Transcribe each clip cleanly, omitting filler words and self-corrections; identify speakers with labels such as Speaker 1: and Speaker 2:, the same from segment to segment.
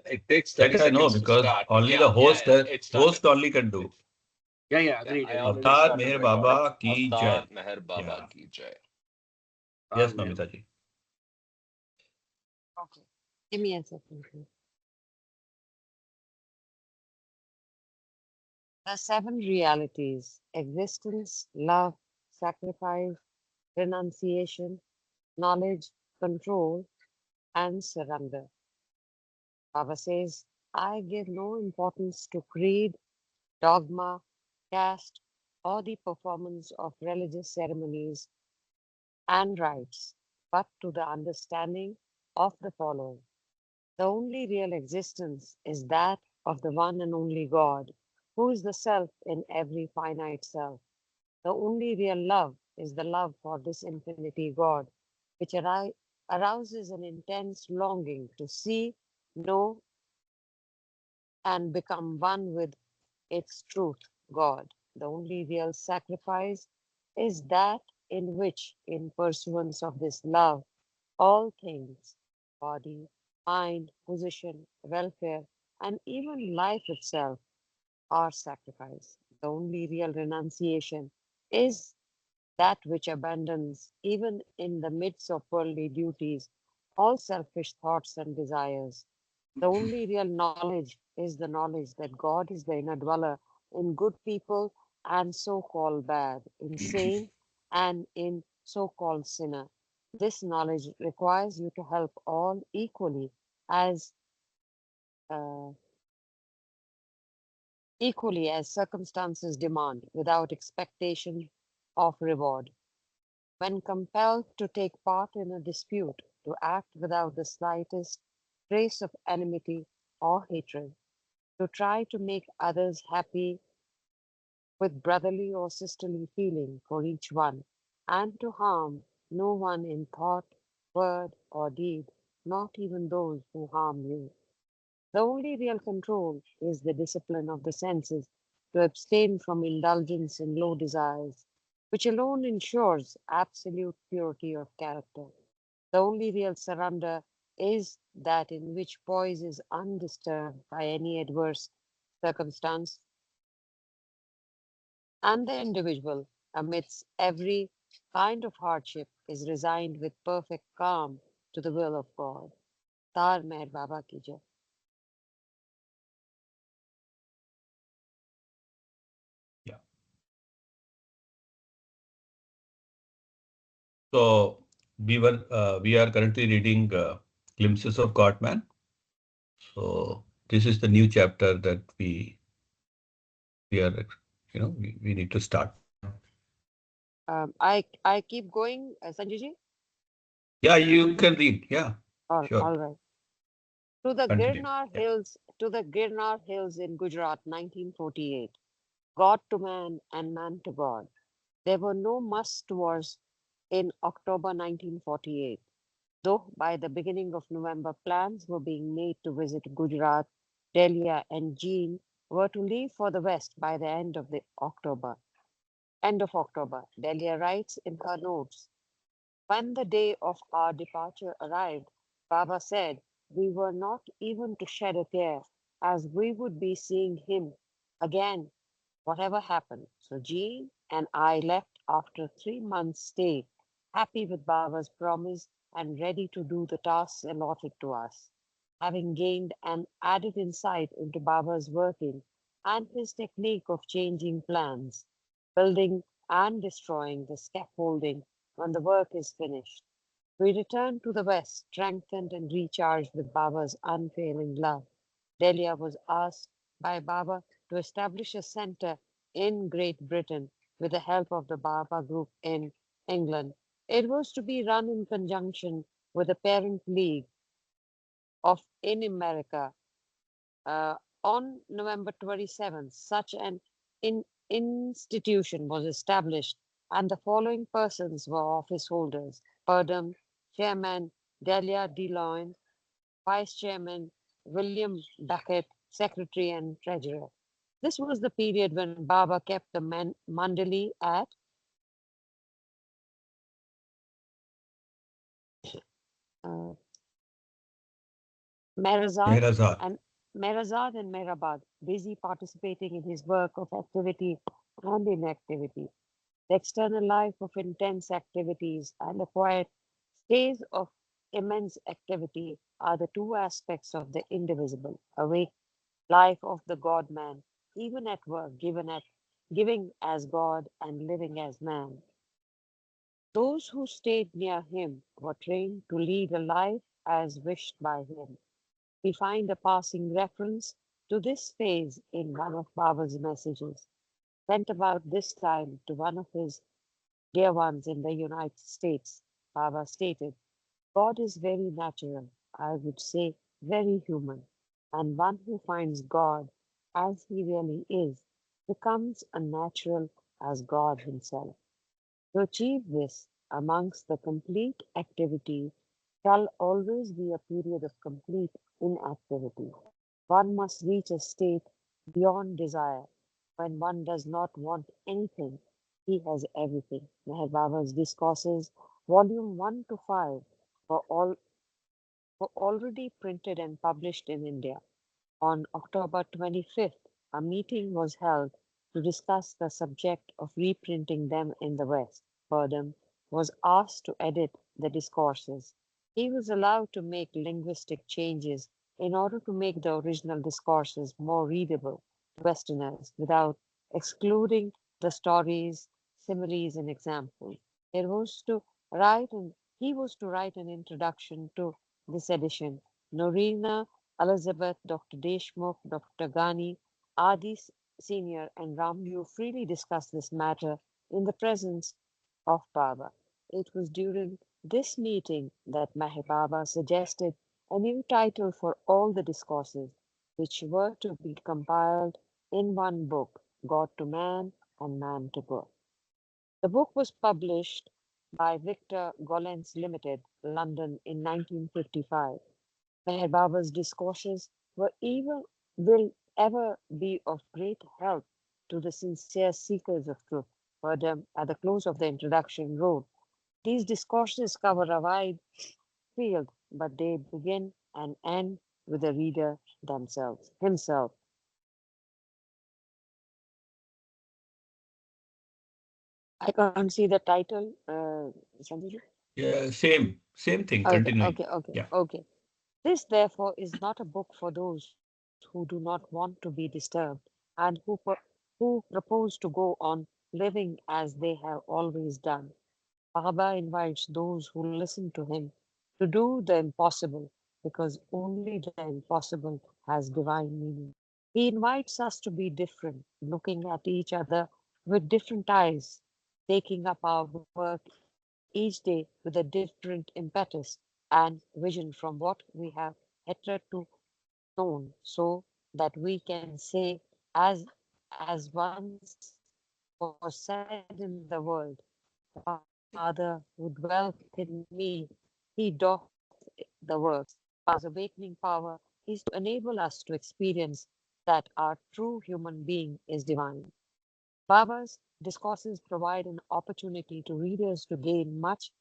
Speaker 1: It takes
Speaker 2: That
Speaker 1: 30
Speaker 2: I know
Speaker 1: seconds to
Speaker 2: because
Speaker 1: start.
Speaker 2: only
Speaker 1: Yeah,
Speaker 2: the host,
Speaker 1: yeah, it started.
Speaker 2: host only can do.
Speaker 3: Yeah,
Speaker 1: Yeah,
Speaker 3: agreed,
Speaker 1: I
Speaker 3: agreed.
Speaker 1: already
Speaker 2: Avtar
Speaker 1: started
Speaker 2: Meher
Speaker 1: recording.
Speaker 2: Baba ki
Speaker 1: Avtar
Speaker 2: jai.
Speaker 1: Meher Baba
Speaker 2: Yeah.
Speaker 1: ki jai.
Speaker 2: Yes,
Speaker 3: Man.
Speaker 2: Mamita ji.
Speaker 4: Okay. Give me a second, please. The seven realities: existence, love, sacrifice, renunciation, knowledge, control, and surrender. Baba says, I give no importance to creed, dogma, caste, or the performance of religious ceremonies and rites, but to the understanding of the following. The only real existence is that of the one and only God, who is the self in every finite self. The only real love is the love for this infinity God, which arouses an intense longing to see, know, and become one with its truth, God. The only real sacrifice is that in which, in pursuance of this love, all things, body, mind, position, welfare, and even life itself, are sacrificed. The only real renunciation is that which abandons, even in the midst of worldly duties, all selfish thoughts and desires. The only real knowledge is the knowledge that God is the inner dweller in good people and so called bad, in saint and in so called sinner. This knowledge requires you to help all as uh, equally as circumstances demand, without expectation of reward. When compelled to take part in a dispute, to act without the slightest trace of enmity or hatred, to try to make others happy with brotherly or sisterly feeling for each one, and to harm no one in thought, word, or deed, not even those who harm you. The only real control is the discipline of the senses to abstain from indulgence in low desires, which alone ensures absolute purity of character. The only real surrender is that in which poise is undisturbed by any adverse circumstance, and the individual, amidst every kind of hardship, is resigned with perfect calm to the will of God. Tar Meher Baba ki jai.
Speaker 2: Yeah. So we are currently reading Glimpses of Godman. So this is the new chapter that we are, we need to start.
Speaker 4: I keep going, Sanjay ji?
Speaker 2: Yeah, you can read. Yeah, sure.
Speaker 4: All right. To the
Speaker 2: Continue.
Speaker 4: Girnar
Speaker 2: Yeah.
Speaker 4: Hills, to the Girnar Hills in Gujarat, 1948. God to man and man to God. There were no must tours in October 1948, though by the beginning of November, plans were being made to visit Gujarat. Delia and Jean were to leave for the West by the end of October. Delia writes in her notes, when the day of our departure arrived, Baba said we were not even to shed a tear, as we would be seeing him again, whatever happened. So Jean and I left after 3 months' stay, happy with Baba's promise and ready to do the tasks allotted to us. Having gained an added insight into Baba's working and his technique of changing plans, building and destroying the scaffolding when the work is finished, we return to the West, strengthened and recharged with Baba's unfailing love. Delia was asked by Baba to establish a center in Great Britain with the help of the Baba Group in England. It was to be run in conjunction with the parent league of in America. Uh, on November 27th, such an institution was established, and the following persons were office holders: Purdom, Chairman Delia DeLoyne, Vice Chairman William Duckett, Secretary and Treasurer. This was the period when Baba kept the Mandali at uh, Merazad
Speaker 2: Mehrazad.
Speaker 4: and Merazad and Mehrabad, busy participating in his work of activity and inactivity, the external life of intense activities and the quiet stays of immense activity are the two aspects of the indivisible, awake life of the God man, even at work, giving as God and living as man. Those who stayed near him were trained to lead a life as wished by him. We find a passing reference to this phase in one of Baba's messages, sent about this time to one of his dear ones in the United States. Baba stated, God is very natural, I would say very human, and one who finds God as he really is becomes unnatural as God himself. To achieve this, amongst the complete activity shall always be a period of complete inactivity. One must reach a state beyond desire. When one does not want anything, he has everything. Meher Baba's Discourses, Volume 1 to 5, were, all, were already printed and published in India. On October 25th, a meeting was held to discuss the subject of reprinting them in the West. Burdam was asked to edit the discourses. He was allowed to make linguistic changes in order to make the original discourses more readable to Westerners without excluding the stories, similes, and examples. It was to he was to write an introduction to this edition. Norina Elizabeth, Dr. Deshmukh, Dr. Ghani, Adi Senior, and Ramju freely discussed this matter in the presence of Baba. It was during this meeting that Meher Baba suggested a new title for all the discourses, which were to be compiled in one book, God to Man and Man to God. The book was published by Victor Gollancz Limited, London in 1955. Meher Baba's discourses will ever be of great help to the sincere seekers of truth. Purdom, at the close of the introduction, wrote, these discourses cover a wide field, but they begin and end with the reader himself. I can't see the title, Sanjay.
Speaker 2: Yeah, same thing,
Speaker 4: Okay,
Speaker 2: continuing.
Speaker 4: okay, okay,
Speaker 2: Yeah.
Speaker 4: okay. This, therefore, is not a book for those who do not want to be disturbed and who propose to go on living as they have always done. Baba invites those who listen to him to do the impossible because only the impossible has divine meaning. He invites us to be different, looking at each other with different eyes, taking up our work each day with a different impetus and vision from what we have hitherto known, so that we can say, as once was said in the world, Father who dwelleth in me, he doth the works. Baba's awakening power is to enable us to experience that our true human being is divine. Baba's discourses provide an opportunity to readers to gain much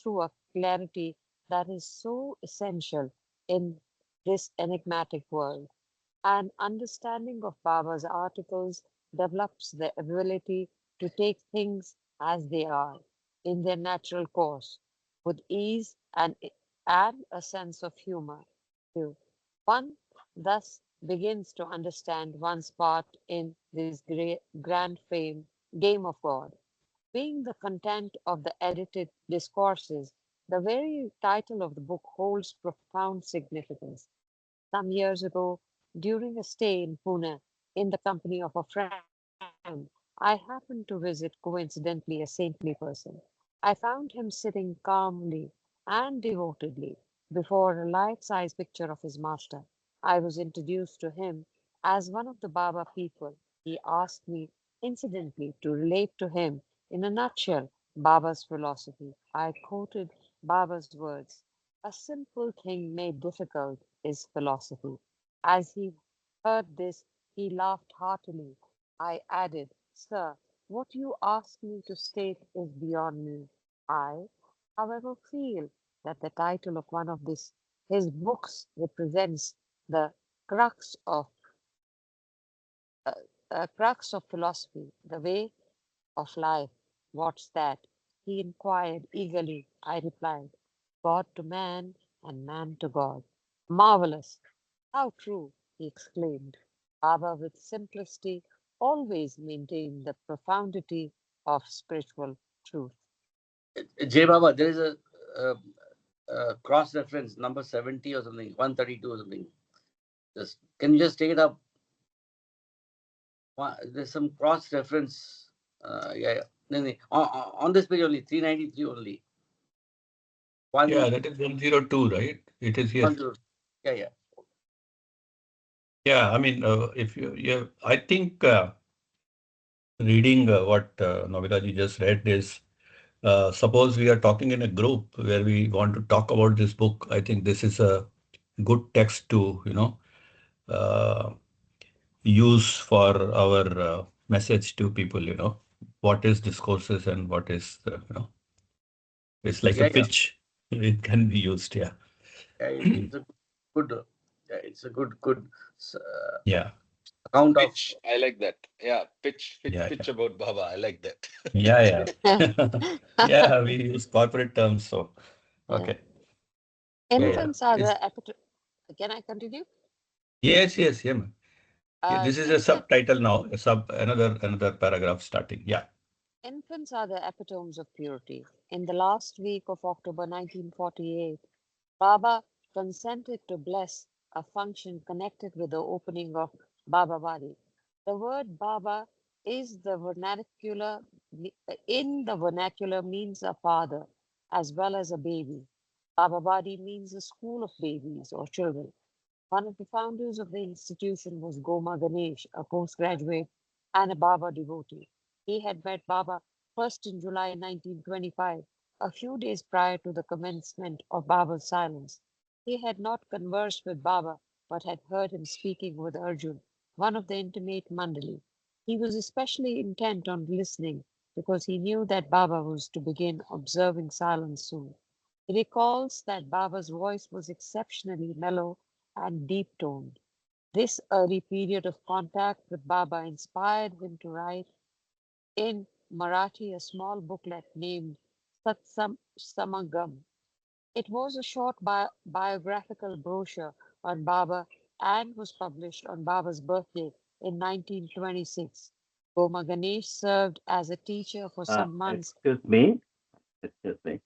Speaker 4: through a clarity that is so essential in this enigmatic world. An understanding of Baba's articles develops the ability to take things as they are in their natural course with ease and a sense of humor. Too. One thus begins to understand one's part in this grand game of God. Being the content of the edited discourses, the very title of the book holds profound significance. Some years ago, during a stay in Pune in the company of a friend, I happened to visit coincidentally a saintly person. I found him sitting calmly and devotedly before a life size picture of his master. I was introduced to him as one of the Baba people. He asked me, incidentally, to relate to him in a nutshell Baba's philosophy. I quoted Baba's words, a simple thing made difficult is philosophy. As he heard this, he laughed heartily. I added, Sir, what you ask me to state is beyond me. I, however, feel that the title of one of these His books represents the crux of uh, crux of philosophy, the way of life. What's that? He inquired eagerly. I replied, God to man and man to God. Marvelous! How true! He exclaimed. Baba, with simplicity, always maintained the profundity of spiritual truth.
Speaker 1: Jay Baba, there is a, cross reference number 70 or something, 132 or something. Just can you just take it up? There's some cross reference. Yeah, yeah. No, no. On this page only, 393 only.
Speaker 2: Yeah,
Speaker 1: One,
Speaker 2: that is 102, right? It is here.
Speaker 1: 102. Yeah, yeah.
Speaker 2: Yeah, I mean, if you, yeah, I think reading what Nobitaji just read is, suppose we are talking in a group where we want to talk about this book. I think this is a good text to, uh, use for our message to people, what is discourses and what is, it's like a
Speaker 1: Yeah, yeah.
Speaker 2: pitch. It can be used. Yeah.
Speaker 1: Yeah, it's a good, yeah, it's a good
Speaker 2: Yeah.
Speaker 1: account of.
Speaker 3: Pitch. I like that. Yeah, pitch, pitch,
Speaker 2: Yeah.
Speaker 3: pitch about Baba. I like that.
Speaker 2: Yeah. Yeah. Yeah. We use corporate terms. So,
Speaker 4: Yeah.
Speaker 2: okay. Yeah. Yeah.
Speaker 4: Infants are
Speaker 2: It's,
Speaker 4: the Can I continue?
Speaker 2: yes. Yes. Yeah. Yeah, this is a
Speaker 4: Infant
Speaker 2: subtitle now, another paragraph starting. Yeah.
Speaker 4: Infants are the epitomes of purity. In the last week of October 1948, Baba consented to bless a function connected with the opening of Baba Wadi. The word Baba is in the vernacular means a father as well as a baby. Baba Wadi means a school of babies or children. One of the founders of the institution was Goma Ganesh, a postgraduate and a Baba devotee. He had met Baba first in July 1925, a few days prior to the commencement of Baba's silence. He had not conversed with Baba, but had heard him speaking with Arjun, one of the intimate Mandali. He was especially intent on listening because he knew that Baba was to begin observing silence soon. He recalls that Baba's voice was exceptionally mellow and deep toned. This early period of contact with Baba inspired him to write in Marathi a small booklet named Satsam Samagam. It was a short biographical brochure on Baba and was published on Baba's birthday in 1926. Goma Ganesh served as a teacher for some months.
Speaker 5: Excuse me. Excuse me.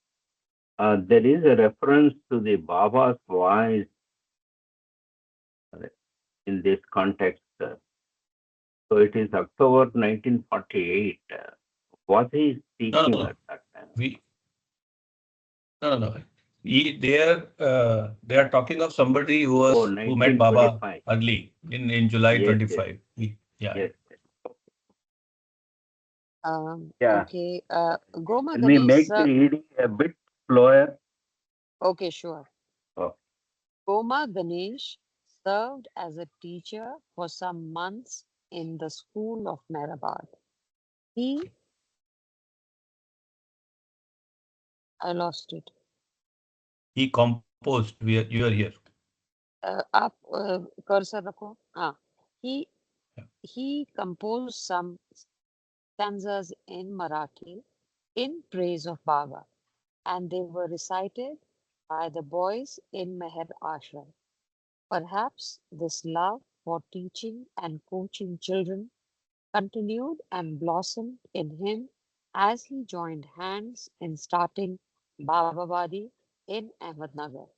Speaker 5: There is a reference to the Baba's voice in this context. So it is October 1948. Was he
Speaker 2: No, no,
Speaker 5: speaking
Speaker 2: no.
Speaker 5: at that time?
Speaker 2: No. They are talking of somebody
Speaker 5: Oh,
Speaker 2: who met Baba
Speaker 5: 1925.
Speaker 2: early in July
Speaker 5: Yes, yes,
Speaker 2: 25. Yeah.
Speaker 5: yes. Yeah.
Speaker 4: Okay, Goma
Speaker 5: Can we
Speaker 4: Ganesh,
Speaker 5: make the reading a bit slower?
Speaker 4: okay, sure.
Speaker 5: Oh,
Speaker 4: Goma Ganesh served as a teacher for some months in the school of Mehrabad. He, I lost it.
Speaker 2: He composed. You are here.
Speaker 4: आप cursor रखो. He
Speaker 2: Yeah.
Speaker 4: he composed some stanzas in Marathi in praise of Baba, and they were recited by the boys in Meher Ashram. Perhaps this love for teaching and coaching children continued and blossomed in him as he joined hands in starting Babawadi in Ahmednagar.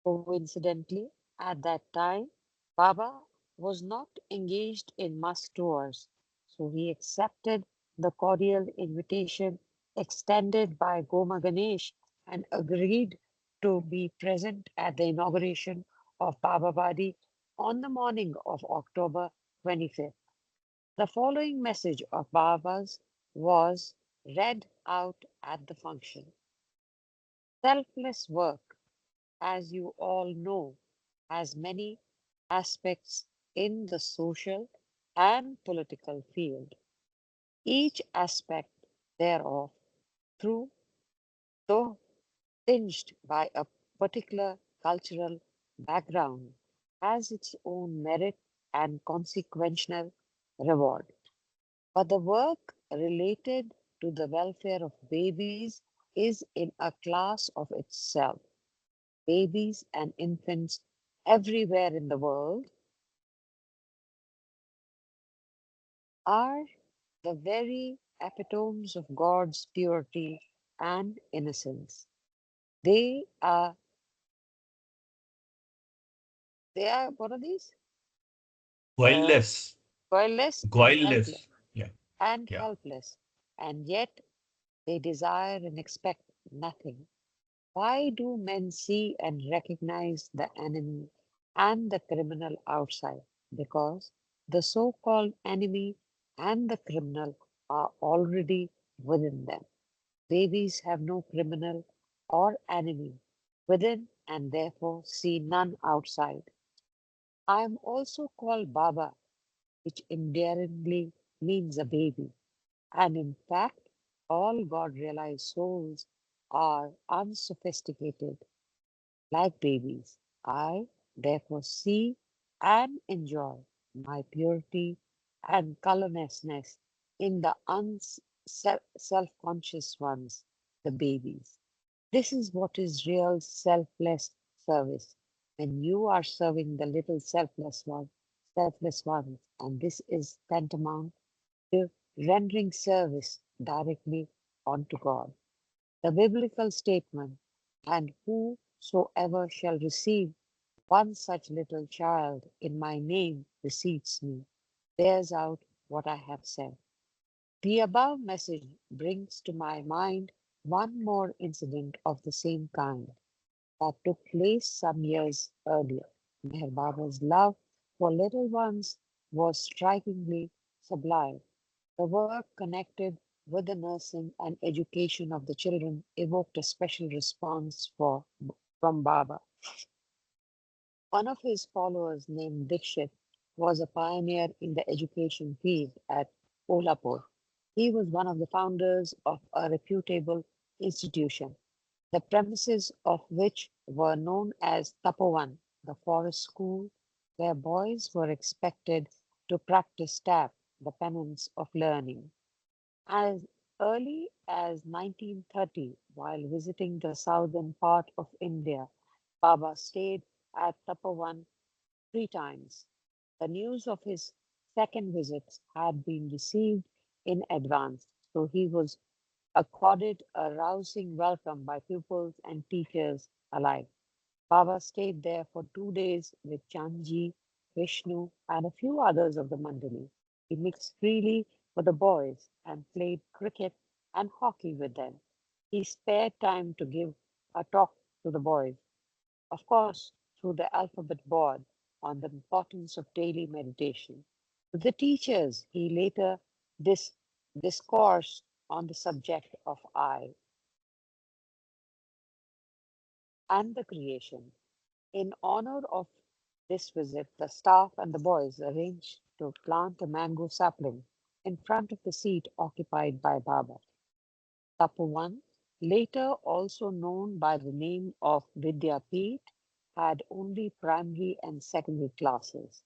Speaker 4: Coincidentally, at that time, Baba was not engaged in mass tours, so he accepted the cordial invitation extended by Goma Ganesh and agreed to be present at the inauguration of Babawadi on the morning of October 25th. The following message of Baba's was read out at the function. Selfless work, as you all know, has many aspects in the social and political field. Each aspect thereof, through though tinged by a particular cultural background has its own merit and consequential reward. But the work related to the welfare of babies is in a class of itself. Babies and infants everywhere in the world are the very epitomes of God's purity and innocence. They are, what are these?
Speaker 2: Guileless.
Speaker 4: Guileless and helpless,
Speaker 2: Guileless. Yeah.
Speaker 4: and
Speaker 2: Yeah.
Speaker 4: helpless, and yet they desire and expect nothing. Why do men see and recognize the enemy and the criminal outside? Because the so called enemy and the criminal are already within them. Babies have no criminal or enemy within and therefore see none outside. I am also called Baba, which endearingly means a baby. And in fact, all God realized souls are unsophisticated like babies. I therefore see and enjoy my purity and colorlessness in the self conscious ones, the babies. This is what is real selfless service. When you are serving the little selfless ones, and this is tantamount to rendering service directly unto God. The biblical statement, and whosoever shall receive one such little child in my name receives me, bears out what I have said. The above message brings to my mind one more incident of the same kind that took place some years earlier. Meher Baba's love for little ones was strikingly sublime. The work connected with the nursing and education of the children evoked a special response from Baba. One of his followers, named Dikshit, was a pioneer in the education field at Kolhapur. He was one of the founders of a reputable institution, the premises of which were known as Tapovan, the forest school, where boys were expected to practice tap, the penance of learning. As early as 1930, while visiting the southern part of India, Baba stayed at Tapovan 3 times. The news of his second visit had been received in advance, so he was accorded a rousing welcome by pupils and teachers alike. Baba stayed there for 2 days with Chandji, Vishnu, and a few others of the Mandali. He mixed freely with the boys and played cricket and hockey with them. He spared time to give a talk to the boys, of course, through the alphabet board on the importance of daily meditation. To the teachers, he later discoursed on the subject of I and the creation. In honor of this visit, the staff and the boys arranged to plant a mango sapling in front of the seat occupied by Baba. Tapovan, later also known by the name of Vidyapeeth, had only primary and secondary classes.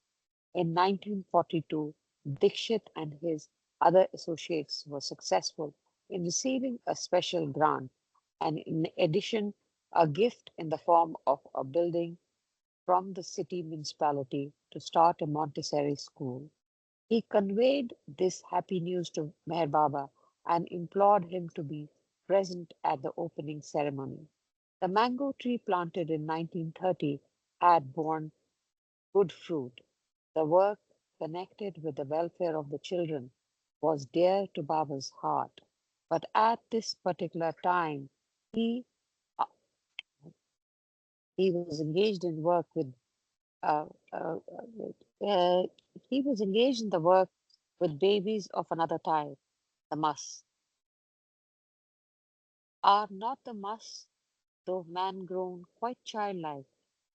Speaker 4: In 1942, Dikshit and his other associates were successful in receiving a special grant and, in addition, a gift in the form of a building from the city municipality to start a Montessori school. He conveyed this happy news to Meher Baba and implored him to be present at the opening ceremony. The mango tree planted in 1930 had borne good fruit. The work connected with the welfare of the children was dear to Baba's heart. But at this particular time, he uh, he was engaged in work with uh, uh, uh, he was engaged in the work with babies of another type, the mus. Are not the mus, though man grown quite childlike?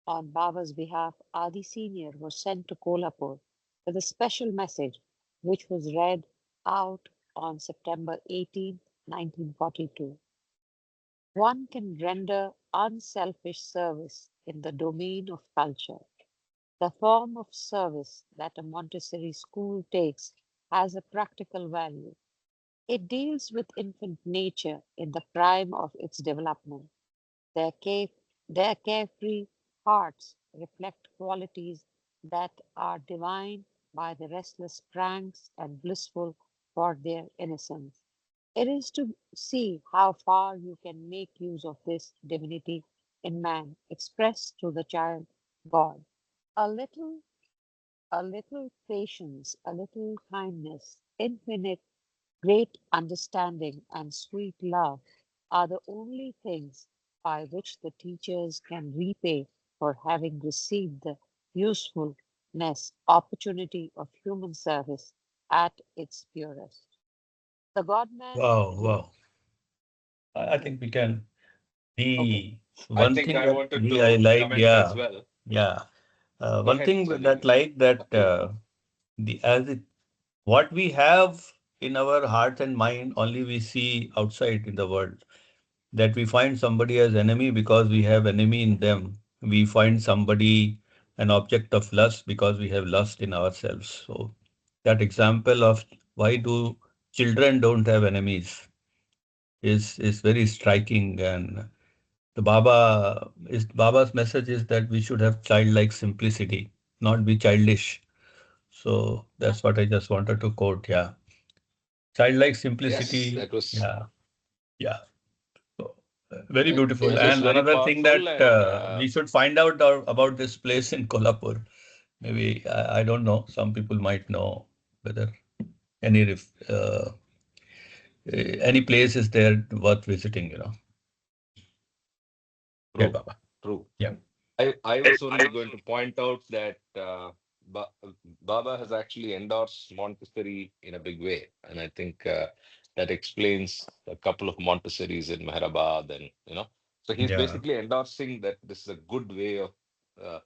Speaker 4: On Baba's behalf, Adi Senior was sent to Kolhapur with a special message, which was read out on September 18, 1942. One can render unselfish service in the domain of culture. The form of service that a Montessori school takes has a practical value. It deals with infant nature in the prime of its development. Their, care, their carefree hearts reflect qualities that are divine by the restless pranks and blissful for their innocence. It is to see how far you can make use of this divinity in man, expressed through the child God. A little, a little patience, a little kindness, infinite great understanding and sweet love are the only things by which the teachers can repay for having received the usefulness opportunity of human service at its purest. The God-man,
Speaker 2: Wow,
Speaker 4: re-
Speaker 2: wow. I think we can.
Speaker 3: Okay.
Speaker 2: The
Speaker 3: I
Speaker 2: one
Speaker 3: think
Speaker 2: thing
Speaker 3: I
Speaker 2: that
Speaker 3: wanted
Speaker 2: we I
Speaker 3: to
Speaker 2: liked,
Speaker 3: comment as
Speaker 2: yeah,
Speaker 3: well.
Speaker 2: yeah.
Speaker 3: Go
Speaker 2: One
Speaker 3: ahead,
Speaker 2: thing that
Speaker 3: Sunil.
Speaker 2: like that the as it what we have in our heart and mind only we see outside in the world. That we find somebody as enemy because we have enemy in them. We find somebody an object of lust because we have lust in ourselves. So that example of why do children don't have enemies is very striking. And the Baba's message is that we should have childlike simplicity, not be childish. So that's what I just wanted to quote. Yeah, childlike
Speaker 3: Yes,
Speaker 2: simplicity.
Speaker 3: that was
Speaker 2: Yeah, yeah. So, very beautiful.
Speaker 3: it was
Speaker 2: And
Speaker 3: very
Speaker 2: another thing
Speaker 3: powerful,
Speaker 2: that
Speaker 3: and
Speaker 2: we should find out about this place in Kolhapur. Maybe I don't know. Some people might know whether any any place is there worth visiting. Yeah,
Speaker 3: true,
Speaker 2: Baba.
Speaker 3: true.
Speaker 2: Yeah.
Speaker 3: I was only going to point out that ba Baba has actually endorsed Montessori in a big way, and I think that explains a couple of Montessoris in Mehrabad, and so he's
Speaker 2: Yeah.
Speaker 3: basically endorsing that this is a good way of uh,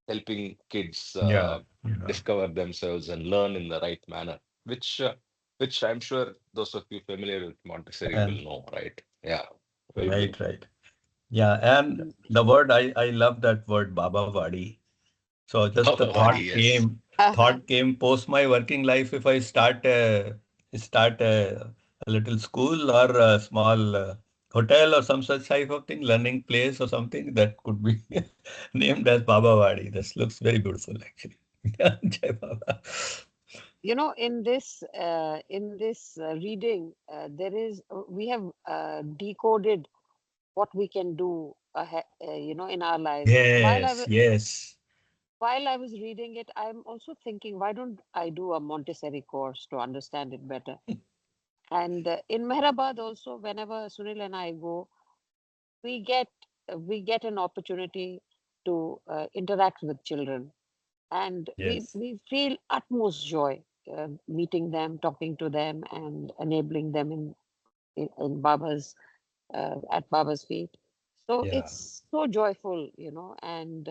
Speaker 3: helping kids
Speaker 2: Yeah. Yeah.
Speaker 3: discover themselves and learn in the right manner, which I'm sure those of you familiar with Montessori will
Speaker 2: And
Speaker 3: know, right? Yeah, very good.
Speaker 2: right, right. Yeah. And the word I love that word Baba Vadi. So just the
Speaker 3: Baba Vadi, yes.
Speaker 2: thought came post my working life. If I start a little school or a small hotel or some such type of thing, learning place or something that could be named as Baba Wadi. This looks very beautiful, actually. Jai Baba.
Speaker 4: in this reading, there is we have decoded what we can do in our lives.
Speaker 2: Yes, yes.
Speaker 4: While I was reading it, I'm also thinking, why don't I do a Montessori course to understand it better? And in Mehrabad also, whenever Sunil and I go, we get we get an opportunity to interact with children, and we
Speaker 2: Yes.
Speaker 4: we feel utmost joy meeting them, talking to them, and enabling them in Baba's at Baba's feet. So
Speaker 2: Yeah.
Speaker 4: it's so joyful, and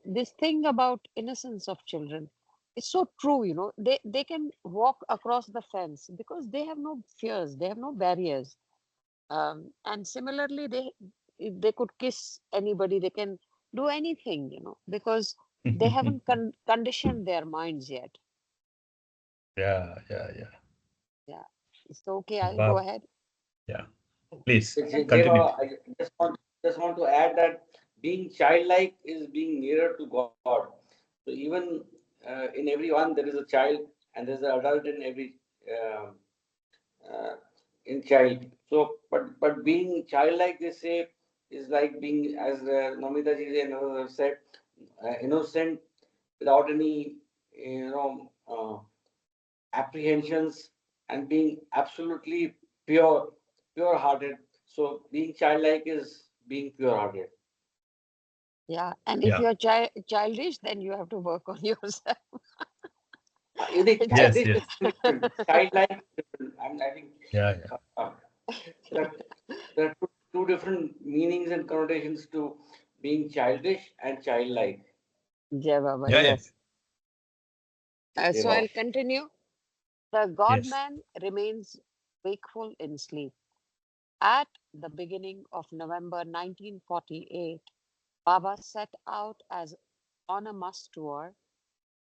Speaker 4: this thing about innocence of children, it's so true, they can walk across the fence because they have no fears, they have no barriers. And similarly, if they could kiss anybody, they can do anything, because they haven't conditioned their minds yet.
Speaker 2: Yeah, yeah, yeah.
Speaker 4: Yeah. So okay, I'll go
Speaker 2: Baba.
Speaker 4: ahead.
Speaker 2: Yeah. Please
Speaker 1: Jai
Speaker 2: continue.
Speaker 1: Baba, I just want to add that being childlike is being nearer to God. So even in everyone there is a child, and there's an adult in every uh, uh, in child. So, but being childlike, they say, is like being, as Namita ji and others have said, innocent, without any apprehensions, and being absolutely pure hearted. So being childlike is being pure hearted.
Speaker 4: Yeah, and if
Speaker 2: Yeah.
Speaker 4: you're childish, then you have to work on yourself.
Speaker 1: You think
Speaker 4: It's
Speaker 2: Yes,
Speaker 1: childish
Speaker 2: yes.
Speaker 1: is different, childlike is different. I think
Speaker 2: Yeah, yeah.
Speaker 1: uh, there are, there are two different meanings and connotations to being childish and childlike.
Speaker 4: Jai Baba,
Speaker 2: Yeah, yeah.
Speaker 4: yes.
Speaker 1: Jai
Speaker 4: So
Speaker 1: Baba.
Speaker 4: I'll continue. The
Speaker 2: Yes.
Speaker 4: God-man remains wakeful in sleep. At the beginning of November 1948, Baba set out as on a must tour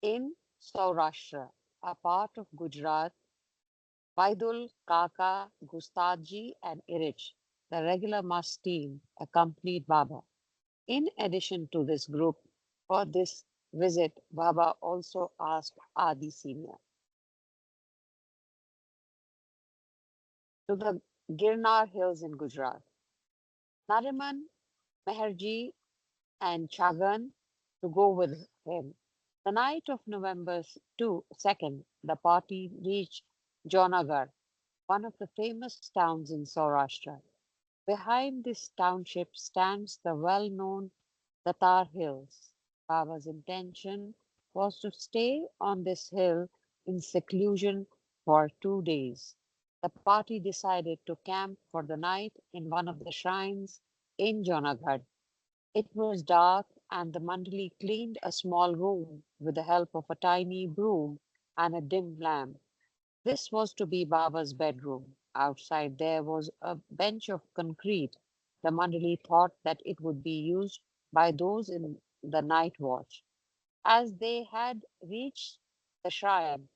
Speaker 4: in Saurashtra, a part of Gujarat. Vaidul, Kaka, Gustaji, and Irich, the regular must team, accompanied Baba. In addition to this group, for this visit, Baba also asked Adi Senior to the Girnar Hills in Gujarat. Nariman, Meherji, and Chagan to go with him. The night of November 2nd, the party reached Jonagar, one of the famous towns in Saurashtra. Behind this township stands the well-known Datar Hills. Baba's intention was to stay on this hill in seclusion for 2 days. The party decided to camp for the night in one of the shrines in Jonagad. It was dark, and the Mandali cleaned a small room with the help of a tiny broom and a dim lamp. This was to be Baba's bedroom. Outside there was a bench of concrete. The Mandali thought that it would be used by those in the night watch. As they had reached the shrine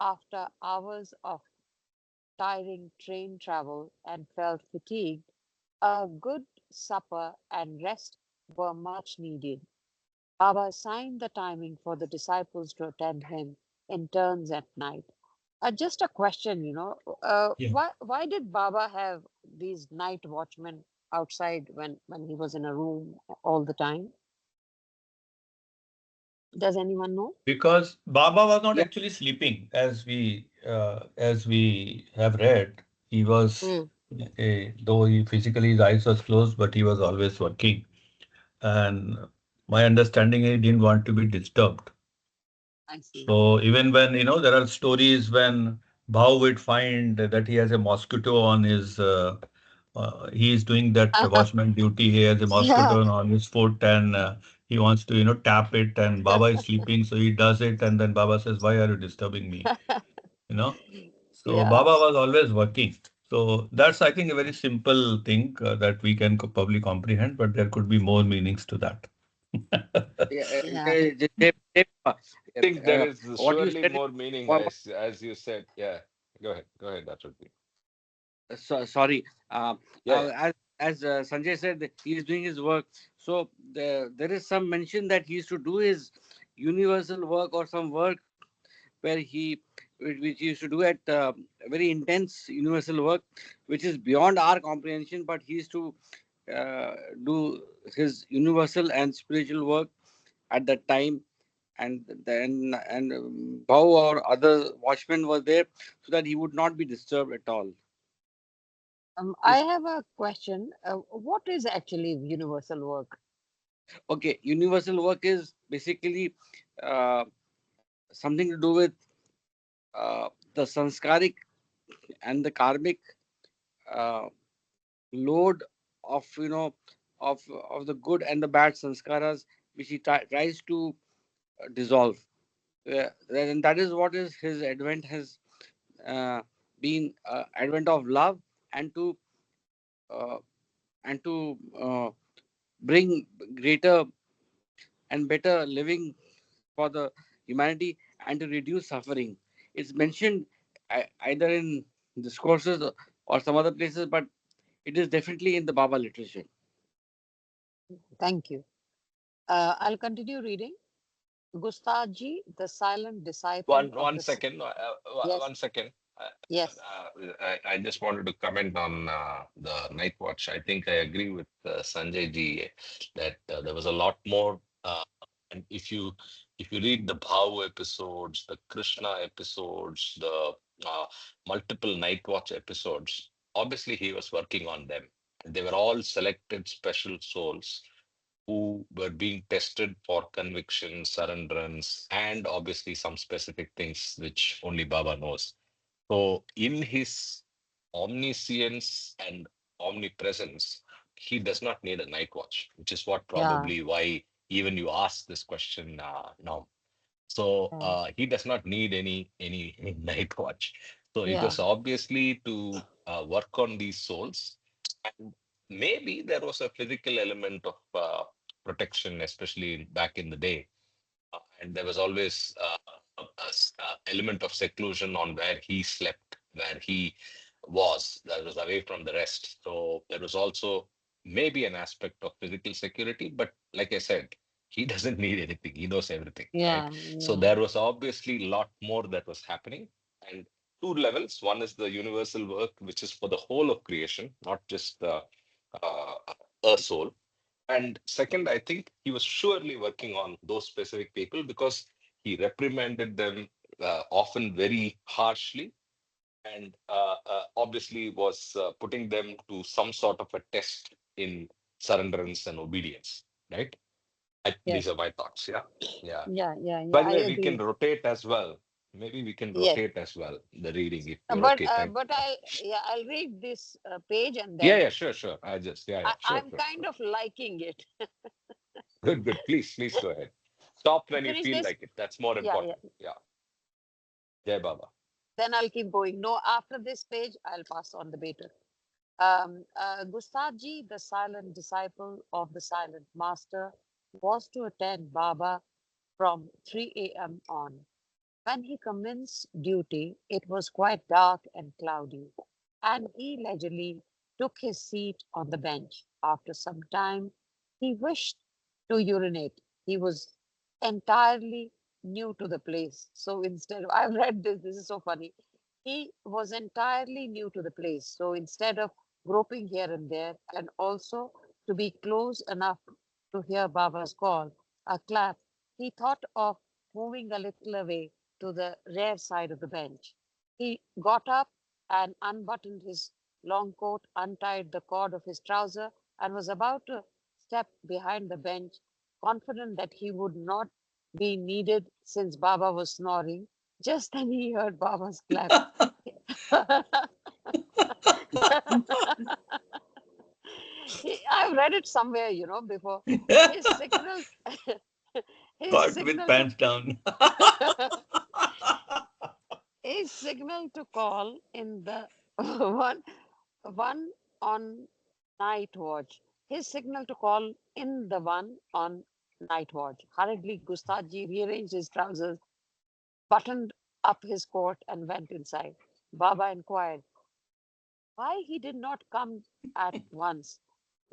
Speaker 4: after hours of tiring train travel and felt fatigued, a good supper and rest were much needed. Baba assigned the timing for the disciples to attend him in turns at night. Just a question,
Speaker 2: Yeah.
Speaker 4: why did Baba have these night watchmen outside when he was in a room all the time? Does anyone know?
Speaker 2: Because Baba was not
Speaker 1: Yeah,
Speaker 2: actually sleeping, as we have read. He was,
Speaker 4: Hmm,
Speaker 2: though he physically his eyes was closed, but he was always working. And my understanding, he didn't want to be disturbed.
Speaker 4: I see.
Speaker 2: So even when, there are stories when Bhau would find that he has a mosquito on his, he is doing that watchman duty. He has a
Speaker 4: Yeah,
Speaker 2: mosquito on his foot, and he wants to, tap it. And Baba is sleeping, so he does it. And then Baba says, "Why are you disturbing me?" You know. So
Speaker 4: yeah,
Speaker 2: Baba was always working. So that's, I think, a very simple thing that we can probably comprehend, but there could be more meanings to that.
Speaker 1: yeah,
Speaker 4: yeah,
Speaker 3: Think there is
Speaker 1: what you
Speaker 3: surely
Speaker 1: said is,
Speaker 3: more meaning,
Speaker 1: well,
Speaker 3: as you said. Yeah, go ahead. That would be.
Speaker 1: sorry, uh,
Speaker 3: Yeah, yeah.
Speaker 1: as Sanjay said, that he is doing his work. So there is some mention that he used to do his universal work or some work where which he used to do at very intense universal work, which is beyond our comprehension. But he used to uh, do his universal and spiritual work at that time, and then Bhau or other watchmen were there so that he would not be disturbed at all.
Speaker 4: I have a question. What is actually universal work?
Speaker 1: Okay, universal work is basically uh, something to do with the sanskaric and the karmic uh, load of of the good and the bad sanskaras which he tries to dissolve. And that is what is his advent has been advent of love and to uh, and to bring greater and better living for the humanity and to reduce suffering. It's mentioned either in discourses or some other places, but it is definitely in the Baba literature.
Speaker 4: Thank you. I'll continue reading. Gustaji, the silent disciple of
Speaker 3: One
Speaker 4: the.
Speaker 3: second.
Speaker 4: Yes,
Speaker 3: One second.
Speaker 4: yes.
Speaker 3: I just wanted to comment on the night watch. I think I agree with Sanjay ji that there was a lot more. And if you read the Bhav episodes, the Krishna episodes, the multiple night watch episodes, obviously he was working on them. They were all selected special souls who were being tested for conviction, surrenderance, and obviously some specific things which only Baba knows. So, in his omniscience and omnipresence, he does not need a night watch, which is what
Speaker 4: Yeah,
Speaker 3: probably why even you ask this question now. So
Speaker 4: yeah,
Speaker 3: he does not need any night watch. So it
Speaker 4: yeah,
Speaker 3: was obviously to work on these souls, and maybe there was a physical element of protection, especially back in the day. And there was always element of seclusion on where he slept, where he was, that was away from the rest. So there was also maybe an aspect of physical security, but like I said, he doesn't need anything. He knows everything, right?
Speaker 4: Yeah,
Speaker 3: So
Speaker 4: yeah.
Speaker 3: there was obviously a lot more that was happening. And two levels. One is the universal work, which is for the whole of creation, not just uh, a soul. And second, I think he was surely working on those specific people because he reprimanded them often very harshly, and obviously was putting them to some sort of a test in surrenderance and obedience, right? These
Speaker 4: Yes.
Speaker 3: are my thoughts. Yeah. Yeah.
Speaker 4: Yeah, yeah,
Speaker 3: By
Speaker 4: yeah.
Speaker 3: the
Speaker 4: I
Speaker 3: way, we can
Speaker 4: agree.
Speaker 3: rotate as well. Maybe we can
Speaker 4: Yes.
Speaker 3: rotate as well the reading if you're
Speaker 4: But
Speaker 3: okay, time.
Speaker 4: I'll read this page and
Speaker 3: Yeah,
Speaker 4: then
Speaker 3: yeah, sure, sure. Yeah, sure,
Speaker 4: I'm
Speaker 3: sure,
Speaker 4: kind
Speaker 3: sure.
Speaker 4: of liking it.
Speaker 3: Good, good. Please go ahead. Stop when you
Speaker 4: Finish
Speaker 3: feel
Speaker 4: this.
Speaker 3: like it. That's more
Speaker 4: Yeah, yeah.
Speaker 3: important. Yeah. Jai Baba.
Speaker 4: Then I'll keep going. No, after this page, I'll pass on the baton. Gustaji, the silent disciple of the silent master, was to attend Baba from 3 a.m. on. When he commenced duty, it was quite dark and cloudy, and he leisurely took his seat on the bench. After some time, he wished to urinate. He was entirely new to the place. So instead of, I've read this is so funny. He was entirely new to the place. So instead of groping here and there, and also to be close enough to hear Baba's call, a clap, he thought of moving a little away to the rear side of the bench. He got up and unbuttoned his long coat, untied the cord of his trouser, and was about to step behind the bench, confident that he would not be needed since Baba was snoring. Just then he heard Baba's clap. I've read it somewhere, before. His signal, his
Speaker 2: Caught with
Speaker 4: signal to
Speaker 2: pants down.
Speaker 4: his signal to call in the one on night watch. His signal to call in the one on night watch. Hurriedly, Gustaji rearranged his trousers, buttoned up his coat, and went inside. Baba inquired why he did not come at once.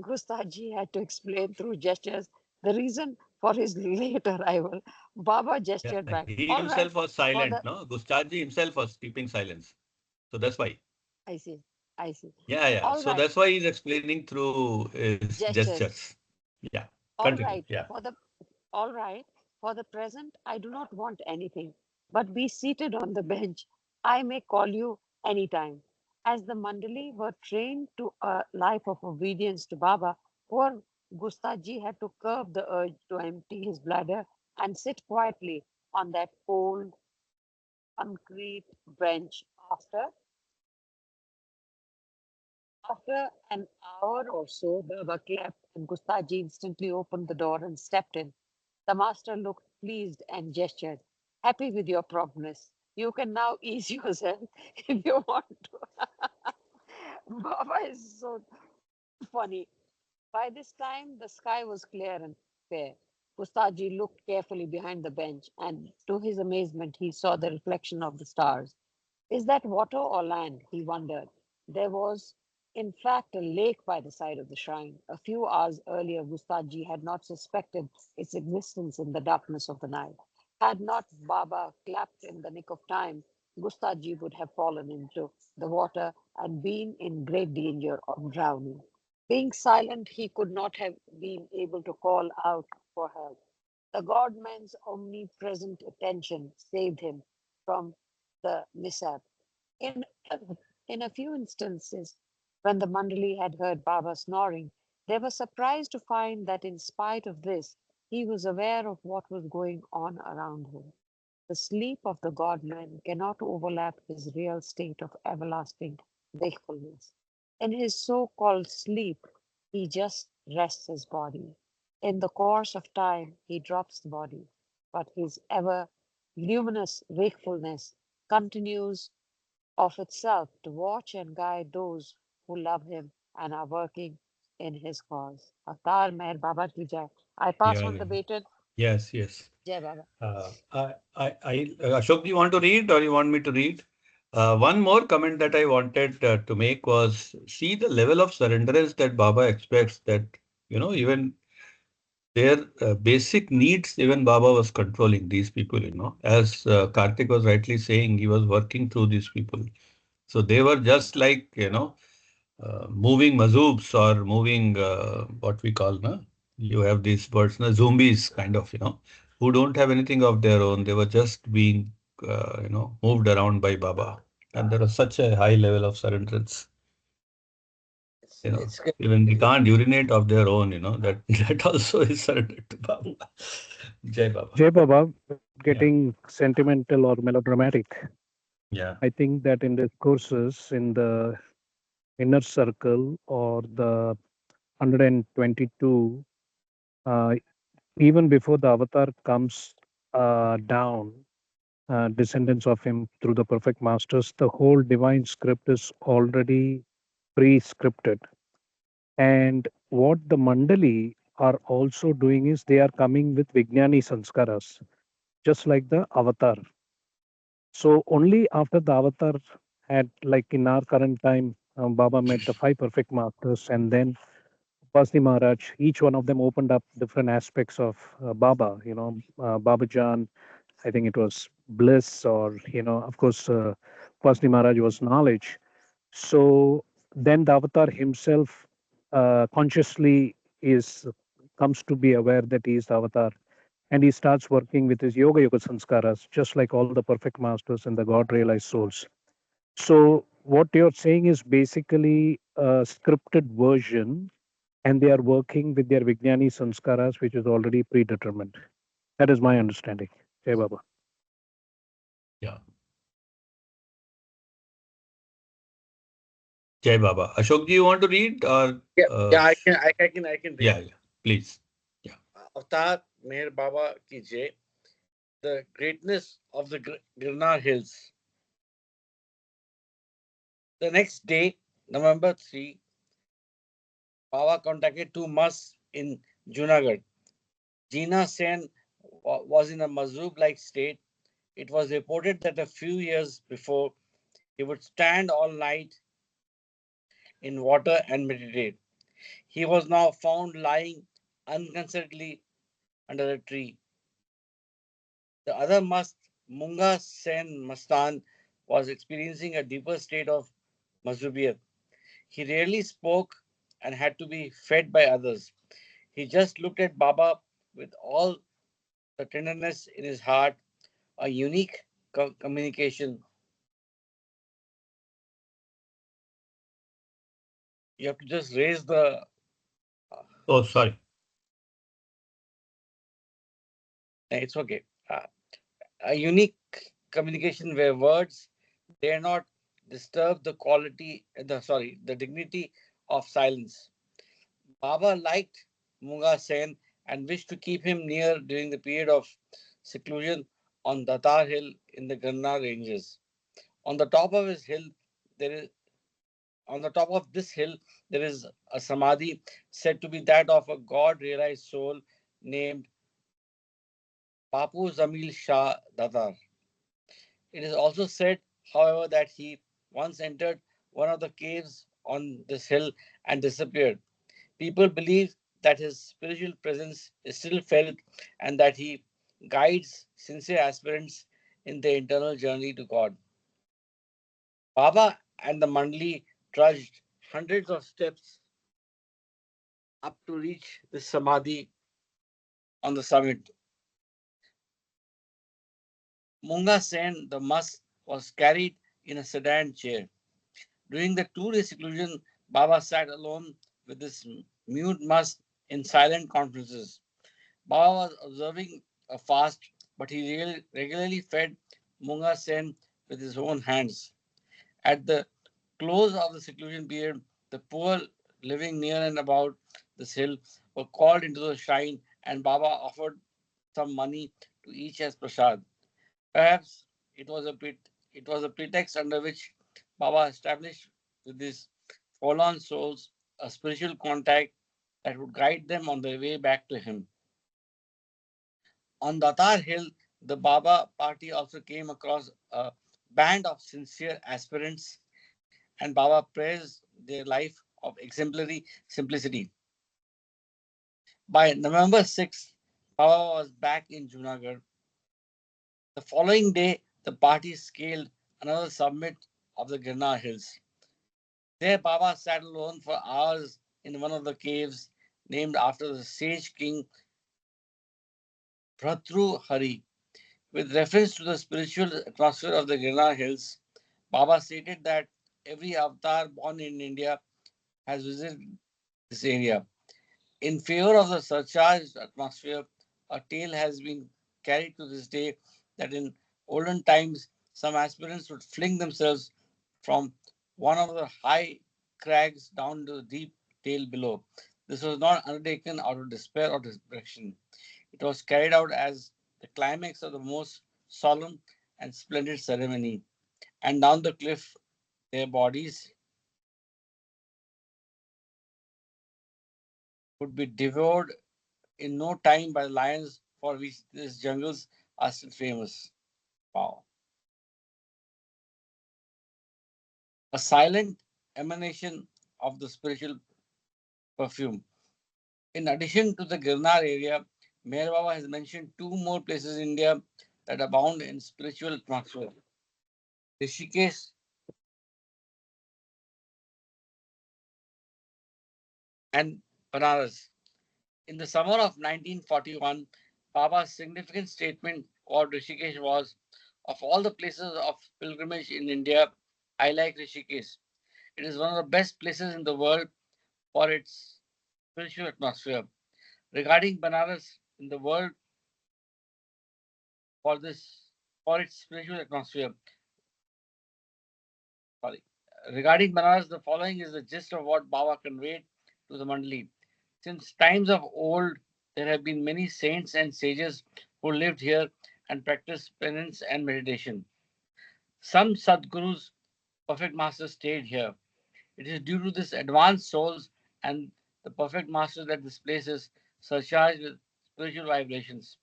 Speaker 4: Gustaji had to explain through gestures the reason for his late arrival. Baba
Speaker 2: Yeah,
Speaker 4: gestured back.
Speaker 2: he
Speaker 4: All
Speaker 2: himself
Speaker 4: right,
Speaker 2: was
Speaker 4: for
Speaker 2: silent,
Speaker 4: the
Speaker 2: no? Gustaji himself was keeping silence. So that's why.
Speaker 4: I see, I see.
Speaker 2: Yeah, yeah.
Speaker 4: All
Speaker 2: So
Speaker 4: right,
Speaker 2: that's why he's explaining through his
Speaker 4: gestures.
Speaker 2: gestures. Yeah.
Speaker 4: All
Speaker 2: Continue.
Speaker 4: right,
Speaker 2: Yeah.
Speaker 4: for the all right. For the present, I do not want anything, but be seated on the bench. I may call you anytime. As the Mandali were trained to a life of obedience to Baba, poor Gustaji had to curb the urge to empty his bladder and sit quietly on that old concrete bench. After an hour or so, Baba clapped, and Gustaji instantly opened the door and stepped in. The master looked pleased and gestured, happy with your promptness. You can now ease yourself if you want to. Baba is so funny. By this time, the sky was clear and fair. Gustaji looked carefully behind the bench, and to his amazement, he saw the reflection of the stars. Is that water or land? He wondered. There was, in fact, a lake by the side of the shrine. A few hours earlier, Gustaji had not suspected its existence in the darkness of the night. Had not Baba clapped in the nick of time, Gustaji would have fallen into the water and been in great danger of drowning. Being silent, he could not have been able to call out for help. The God man's omnipresent attention saved him from the mishap. In, in a few instances, when the Mandali had heard Baba snoring, they were surprised to find that in spite of this, he was aware of what was going on around him. The sleep of the God man cannot overlap his real state of everlasting wakefulness. In his so called sleep, he just rests his body. In the course of time, he drops the body, but his ever luminous wakefulness continues of itself to watch and guide those who love him and are working in his cause. Avatar Meher Baba ki jai. I pass
Speaker 2: Yeah.
Speaker 4: on the baton.
Speaker 2: Yes, yes.
Speaker 4: Jai Baba.
Speaker 2: Ashok, do you want to read or you want me to read? One more comment that I wanted to make was see the level of surrenderance that Baba expects that, even their basic needs, even Baba was controlling these people, as Karthik was rightly saying, he was working through these people. So they were just like, moving mazoobs or moving what we call, no? You have these birds, no? Zombies kind of, who don't have anything of their own. They were just being, moved around by Baba. And there was such a high level of surrenderance.
Speaker 1: It's
Speaker 2: Even they can't urinate of their own, that that also is surrender to Baba. Jai Baba.
Speaker 6: Jay Baba,
Speaker 2: Yeah.
Speaker 6: getting sentimental or melodramatic.
Speaker 2: Yeah.
Speaker 6: I think that in discourses in the inner circle or the 122, uh, even before the avatar comes down, descendants of him through the perfect masters, the whole divine script is already pre-scripted. And what the Mandali are also doing is they are coming with Vijnani Sanskaras, just like the avatar. So only after the avatar had, like in our current time, Baba met the five perfect masters, and then Upasni Maharaj, each one of them opened up different aspects of Baba. Baba Jan, I think it was bliss, or of course, Upasni Maharaj was knowledge. So then the avatar himself consciously is comes to be aware that he is the avatar, and he starts working with his yoga sanskaras, just like all the perfect masters and the God realized souls. So what you're saying is basically a scripted version, and they are working with their Vijnani sanskaras, which is already predetermined. That is my understanding. Jai Baba.
Speaker 2: Yeah. Jai Baba. Ashok, do you want to read or?
Speaker 1: yeah,
Speaker 2: Uh,
Speaker 1: yeah. I can read.
Speaker 2: yeah, yeah. Please. Yeah.
Speaker 1: Avatar Meher Baba ki Jai. The greatness of the Girnar Hills. The next day, November 3, Baba contacted two mosques in Junagadh. Jina Sen was in a Mazub like state. It was reported that a few years before, he would stand all night in water and meditate. He was now found lying unconcernedly under a tree. The other must, Munga Sen Mastan, was experiencing a deeper state of Mazubiyat. He rarely spoke and had to be fed by others. He just looked at Baba with all the tenderness in his heart, a unique communication. You have to just raise the.
Speaker 2: Oh, sorry.
Speaker 1: It's okay. A unique communication where words dare not disturb the the dignity of silence. Baba liked Munga Sen and wished to keep him near during the period of seclusion on Datar Hill in the Ganna ranges. On the top of his hill, there is on the top of this hill there is a samadhi said to be that of a God realized soul named Papu Zamil Shah Datar. It is also said, however, that he once entered one of the caves on this hill and disappeared. People believe that his spiritual presence is still felt and that he guides sincere aspirants in their internal journey to God. Baba and the Mandli trudged hundreds of steps up to reach the Samadhi on the summit. Munga Sen, the must, was carried in a sedan chair. During the 2 day seclusion, Baba sat alone with this mute must in silent conferences. Baba was observing a fast, but he regularly fed Munga Sen with his own hands. At the close of the seclusion period, the poor living near and about this hill were called into the shrine, and Baba offered some money to each as prasad. Perhaps it was a pretext under which Baba established with these fallen souls a spiritual contact that would guide them on their way back to him. On Datar Hill, the Baba party also came across a band of sincere aspirants, and Baba praised their life of exemplary simplicity. By November 6th, Baba was back in Junagadh. The following day, the party scaled another summit of the Girnar Hills. There, Baba sat alone for hours in one of the caves named after the sage king Bhartru Hari. With reference to the spiritual atmosphere of the Girnar Hills, Baba stated that every avatar born in India has visited this area. In favor of the surcharged atmosphere, a tale has been carried to this day that in olden times, some aspirants would fling themselves from one of the high crags down to the deep dale below. This was not undertaken out of despair or desperation. It was carried out as the climax of the most solemn and splendid ceremony. And down the cliff, their bodies would be devoured in no time by the lions for which these jungles are still famous. Wow. A silent emanation of the spiritual perfume. In addition to the Girnar area, Meher Baba has mentioned two more places in India that abound in spiritual atmosphere. Rishikesh and Banaras. In the summer of 1941, Baba's significant statement called Rishikesh was, of all the places of pilgrimage in India, I like Rishikesh. It is one of the best places in the world for its spiritual atmosphere. Regarding Banaras in the world for this for its spiritual atmosphere. Sorry. Regarding Banaras, the following is the gist of what Baba conveyed to the Mandali. Since times of old, there have been many saints and sages who lived here and practiced penance and meditation. Some Sadgurus, perfect masters, stayed here. It is due to this advanced souls and the perfect masters that this place is surcharged with spiritual vibrations.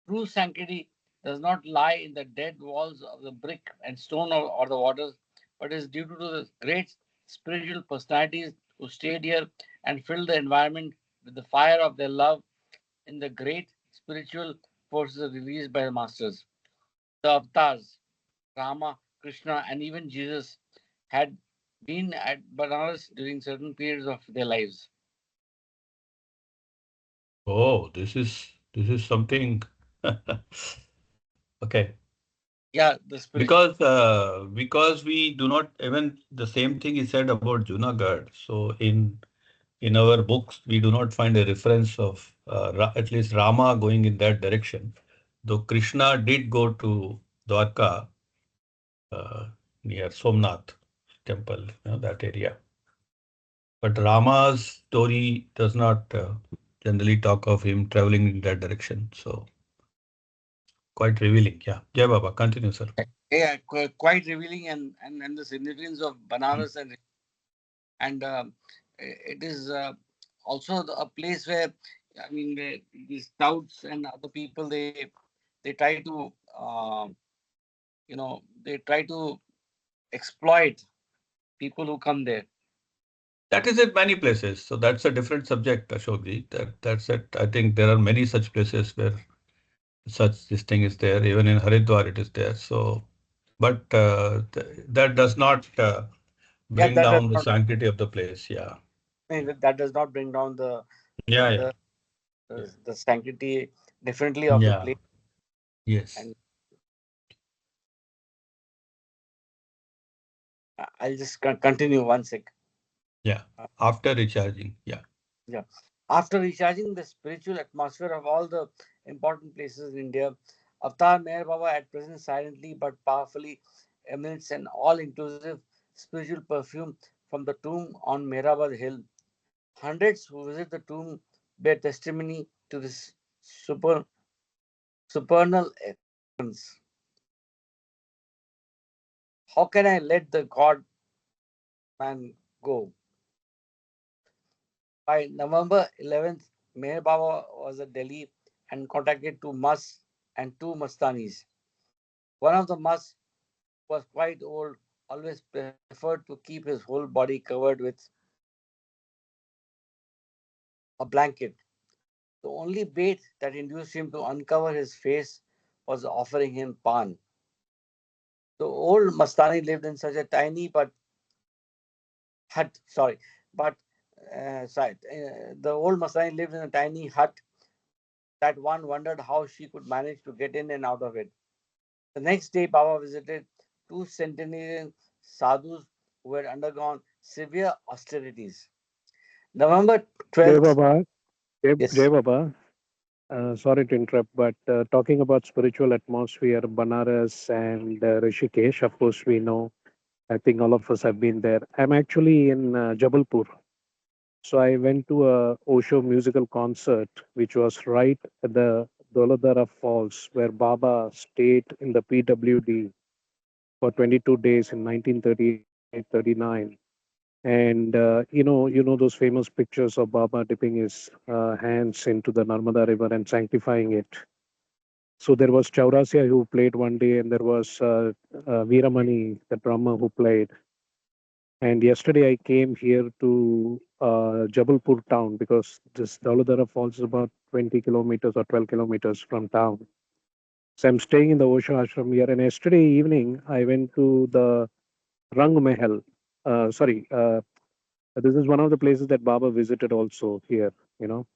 Speaker 1: True sanctity does not lie in the dead walls of the brick and stone or the waters, but is due to the great spiritual personalities who stayed here and filled the environment with the fire of their love in the great spiritual forces released by the masters. The avatars, Rama, Krishna, and even Jesus had been at Banaras during certain periods of their lives.
Speaker 2: Oh, this is something. Okay.
Speaker 1: Yeah, the spiritual.
Speaker 2: Because we do not even the same thing is said about Junagadh. So in our books we do not find a reference of at least Rama going in that direction. Though Krishna did go to Dwarka uh, near Somnath temple, that area. But Rama's story does not generally talk of him traveling in that direction. So quite revealing. Yeah. Jai Baba, continue, sir.
Speaker 1: Yeah, quite revealing and the significance of Banaras and it is also a place where I mean these scouts and other people they try to they try to exploit people who come there.
Speaker 2: That is at many places. So that's a different subject, Ashokji. That's it. I think there are many such places where such this thing is there. Even in Haridwar, it is there. So, but that does not
Speaker 1: Yeah,
Speaker 2: bring
Speaker 1: that does
Speaker 2: down the
Speaker 1: not
Speaker 2: sanctity of the place. Yeah.
Speaker 1: that does not bring down
Speaker 2: Yeah. Yeah.
Speaker 1: the
Speaker 2: Yeah.
Speaker 1: the sanctity differently of the
Speaker 2: Yeah.
Speaker 1: place.
Speaker 2: Yes.
Speaker 1: And I'll just continue one sec.
Speaker 2: Yeah.
Speaker 1: Uh,
Speaker 2: After recharging. Yeah.
Speaker 1: yeah. After recharging the spiritual atmosphere of all the important places in India, Avatar Meher Baba at present silently but powerfully emanates an all-inclusive spiritual perfume from the tomb on Mehrabad Hill. Hundreds who visit the tomb bear testimony to this supernal fragrance. How can I let the God man go? By November 11th, Meher Baba was at Delhi and contacted two musts and two mastanis. One of the musts was quite old, always preferred to keep his whole body covered with a blanket. The only bait that induced him to uncover his face was offering him pan. The old Mastani lived in such a tiny but hut. The old Mastani lived in a tiny hut that one wondered how she could manage to get in and out of it. The next day, Baba visited two centenarian sadhus who had undergone severe austerities. November
Speaker 6: Jai
Speaker 1: 12th,
Speaker 6: Baba, Jai
Speaker 1: yes,
Speaker 6: Baba. Sorry to interrupt, but talking about spiritual atmosphere, Banaras and Rishikesh, of course, we know. I think all of us have been there. I'm actually in Jabalpur. So I went to a Osho musical concert, which was right at the Doladara Falls, where Baba stayed in the PWD for 22 days in 1938, 39. And you know those famous pictures of Baba dipping his hands into the Narmada River and sanctifying it. So there was Chaurasia who played one day, and there was Veeramani, the drummer, who played. And yesterday I came here to Jabalpur town because this Dauladara Falls is about 20 kilometers or 12 kilometers from town. So I'm staying in the Osho ashram here. And yesterday evening I went to the Rang Mahal. Sorry, this is one of the places that Baba visited also here, you know.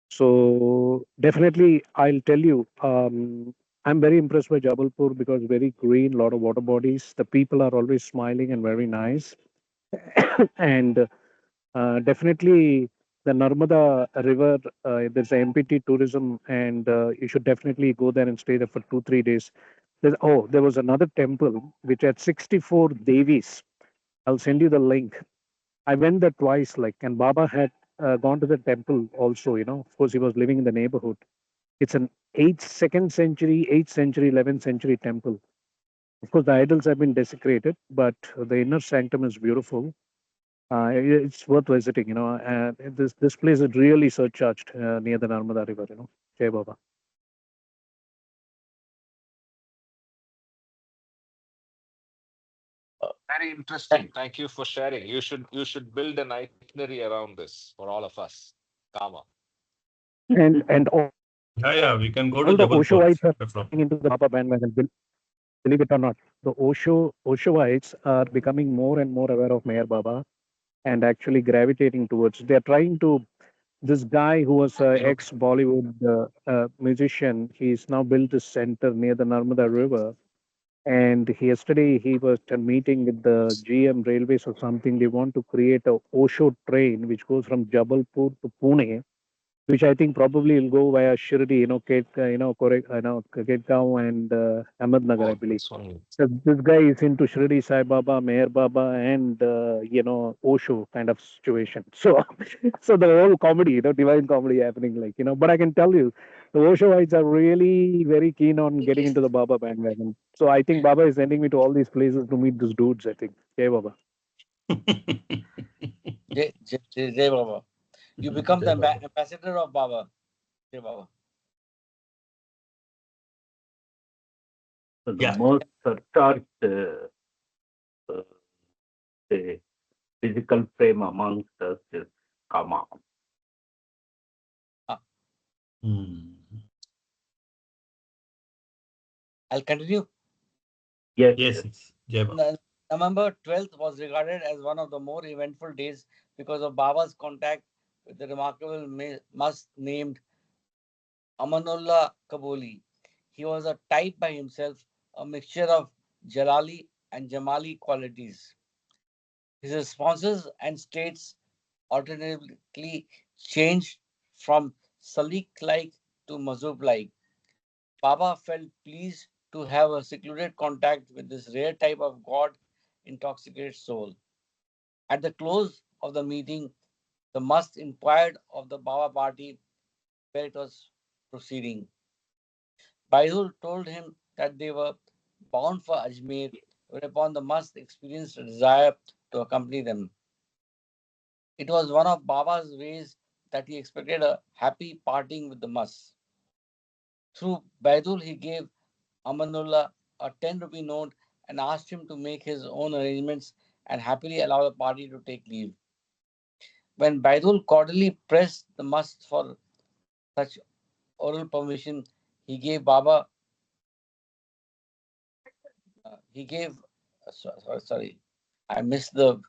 Speaker 6: So definitely I'll tell you, I'm very impressed by Jabalpur because very green, lot of water bodies. The people are always smiling and very nice. And definitely, the Narmada River, there's a MPT tourism, and you should definitely go there and stay there for 2 3 days. There was another temple which had 64 Devis. I'll send you the link. I went there twice, like, and Baba had gone to the temple also. You know, of course, he was living in the neighborhood. It's an 8th century, 11th century temple. Of course, the idols have been desecrated, but the inner sanctum is beautiful. It's worth visiting. You know, this place is really surcharged near the Narmada River. You know, Jai Baba.
Speaker 3: Very interesting. Thank you for sharing. You should build an itinerary around this for all of us. Kama.
Speaker 6: And all the
Speaker 2: Yeah,
Speaker 6: Oshoites
Speaker 2: yeah,
Speaker 6: are
Speaker 2: we can go to
Speaker 6: getting into the
Speaker 2: Jabalpur.
Speaker 6: Baba
Speaker 2: No problem.
Speaker 6: bandwagon. Believe it or not, the Oshoites are becoming more and more aware of Mayor Baba and actually gravitating towards. They're trying to. This guy who was an ex Bollywood musician, he's now built a center near the Narmada River. And yesterday he was at a meeting with the GM Railways or something. They want to create a Osho train which goes from Jabalpur to Pune, which I think probably will go via Shirdi, Ketgaon and Ahmednagar, I
Speaker 3: Oh,
Speaker 6: believe.
Speaker 3: this one.
Speaker 6: So this guy is into Shirdi Sai Baba, Meher Baba, and Osho kind of situation. So, so the whole comedy, divine comedy happening, like But I can tell you, the Oshoites are really very keen on getting into the Baba bandwagon. So I think Baba is sending me to all these places to meet these dudes. I think, yeah, Baba.
Speaker 1: Jai Baba. You become
Speaker 2: Jai
Speaker 1: the
Speaker 2: Baba.
Speaker 1: ambassador of Baba. Jai Baba.
Speaker 5: So the
Speaker 2: Yeah,
Speaker 5: most surcharged uh, say, physical frame amongst us is Kama.
Speaker 1: Ah,
Speaker 2: Hmm.
Speaker 1: I'll continue.
Speaker 5: Yes,
Speaker 2: Yes,
Speaker 5: yes.
Speaker 2: yes. Jai Baba.
Speaker 1: November 12th was regarded as one of the more eventful days because of Baba's contact with the remarkable must named Amanullah Kabuli. He was a type by himself, a mixture of Jalali and Jamali qualities. His responses and states alternatively changed from Salik-like to Mazub-like. Baba felt pleased to have a secluded contact with this rare type of God intoxicated soul. At the close of the meeting, the must inquired of the Baba party where it was proceeding. Baidul told him that they were bound for Ajmer, whereupon the must experienced a desire to accompany them. It was one of Baba's ways that he expected a happy parting with the must. Through Baidul, he gave Amanullah a 10 rupee note and asked him to make his own arrangements and happily allow the party to take leave. When Baidul cordially pressed the must for such oral permission, he gave Baba, he gave, sorry, I missed the,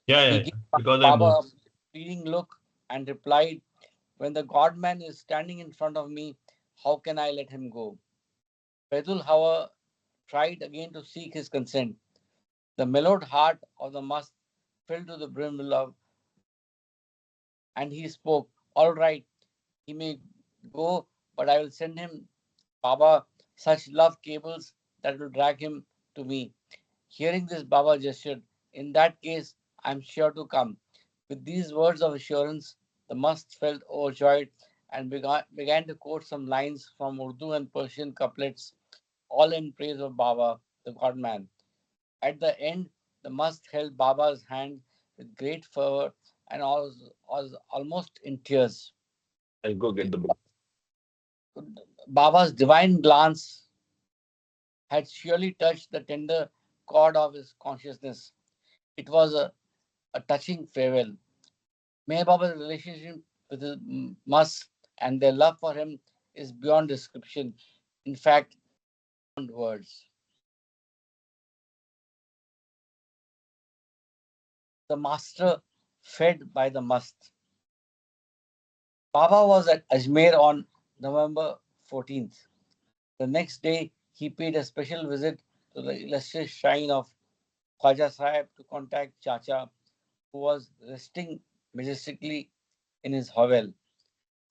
Speaker 2: Yeah, yeah,
Speaker 1: he
Speaker 2: yeah.
Speaker 1: gave
Speaker 2: Because I
Speaker 1: Baba a
Speaker 2: moved.
Speaker 1: pleading look and replied, when the God man is standing in front of me, how can I let him go? Baidul, however, tried again to seek his consent. The mellowed heart of the must filled to the brim with love, and he spoke, all right, he may go, but I will send him, Baba, such love cables that will drag him to me. Hearing this, Baba gestured, in that case, I am sure to come. With these words of assurance, the must felt overjoyed and began to quote some lines from Urdu and Persian couplets, all in praise of Baba, the God man. At the end, the must held Baba's hand with great fervor and was almost in tears.
Speaker 3: I'll go get the book.
Speaker 1: Baba's divine glance had surely touched the tender chord of his consciousness. It was a touching farewell. Meher Baba's relationship with his must and their love for him is beyond description. In fact, beyond words. The master fed by the must. Baba was at Ajmer on November 14th. The next day, he paid a special visit to the illustrious shrine of Khwaja Sahib to contact Chacha, who was resting majestically in his hovel.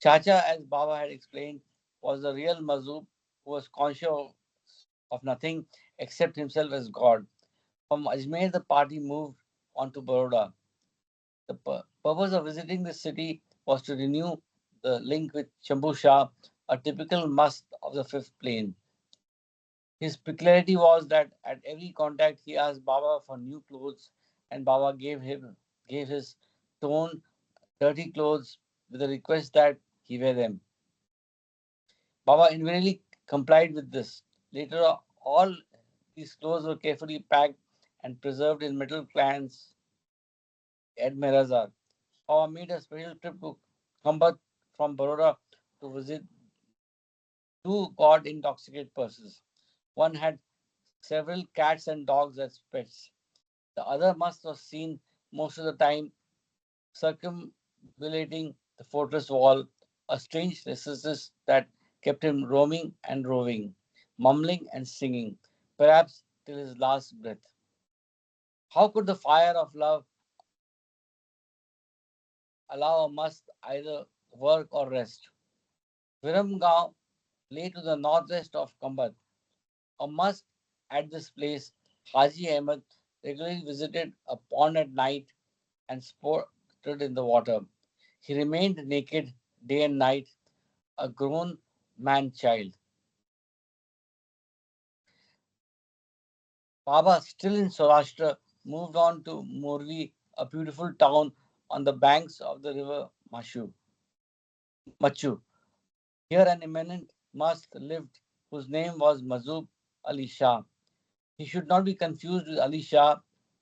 Speaker 1: Chacha, as Baba had explained, was the real Mazub who was conscious of nothing except himself as God. From Ajmer, the party moved on to Baroda. The purpose of visiting this city was to renew the link with Shambhu Shah, a typical must of the fifth plane. His peculiarity was that at every contact he asked Baba for new clothes, and Baba gave his torn, dirty clothes with the request that he wear them. Baba invariably complied with this. Later, all these clothes were carefully packed and preserved in metal cans at Mirazar. Baba made a special trip to Kambat from Baroda to visit two god intoxicated persons. One had several cats and dogs as pets. The other must was seen most of the time circumambulating the fortress wall, a strange restlessness that kept him roaming and roving, mumbling and singing, perhaps till his last breath. How could the fire of love allow a must either work or rest? Viramgaon lay to the northwest of Kambat. A must at this place, Haji Ahmed regularly visited a pond at night and sported in the water. He remained naked day and night, a grown man child. Baba, still in Saurashtra, moved on to Morvi, a beautiful town on the banks of the river Machu. Here an eminent must lived whose name was Mazub Ali Shah. He should not be confused with Ali Shah,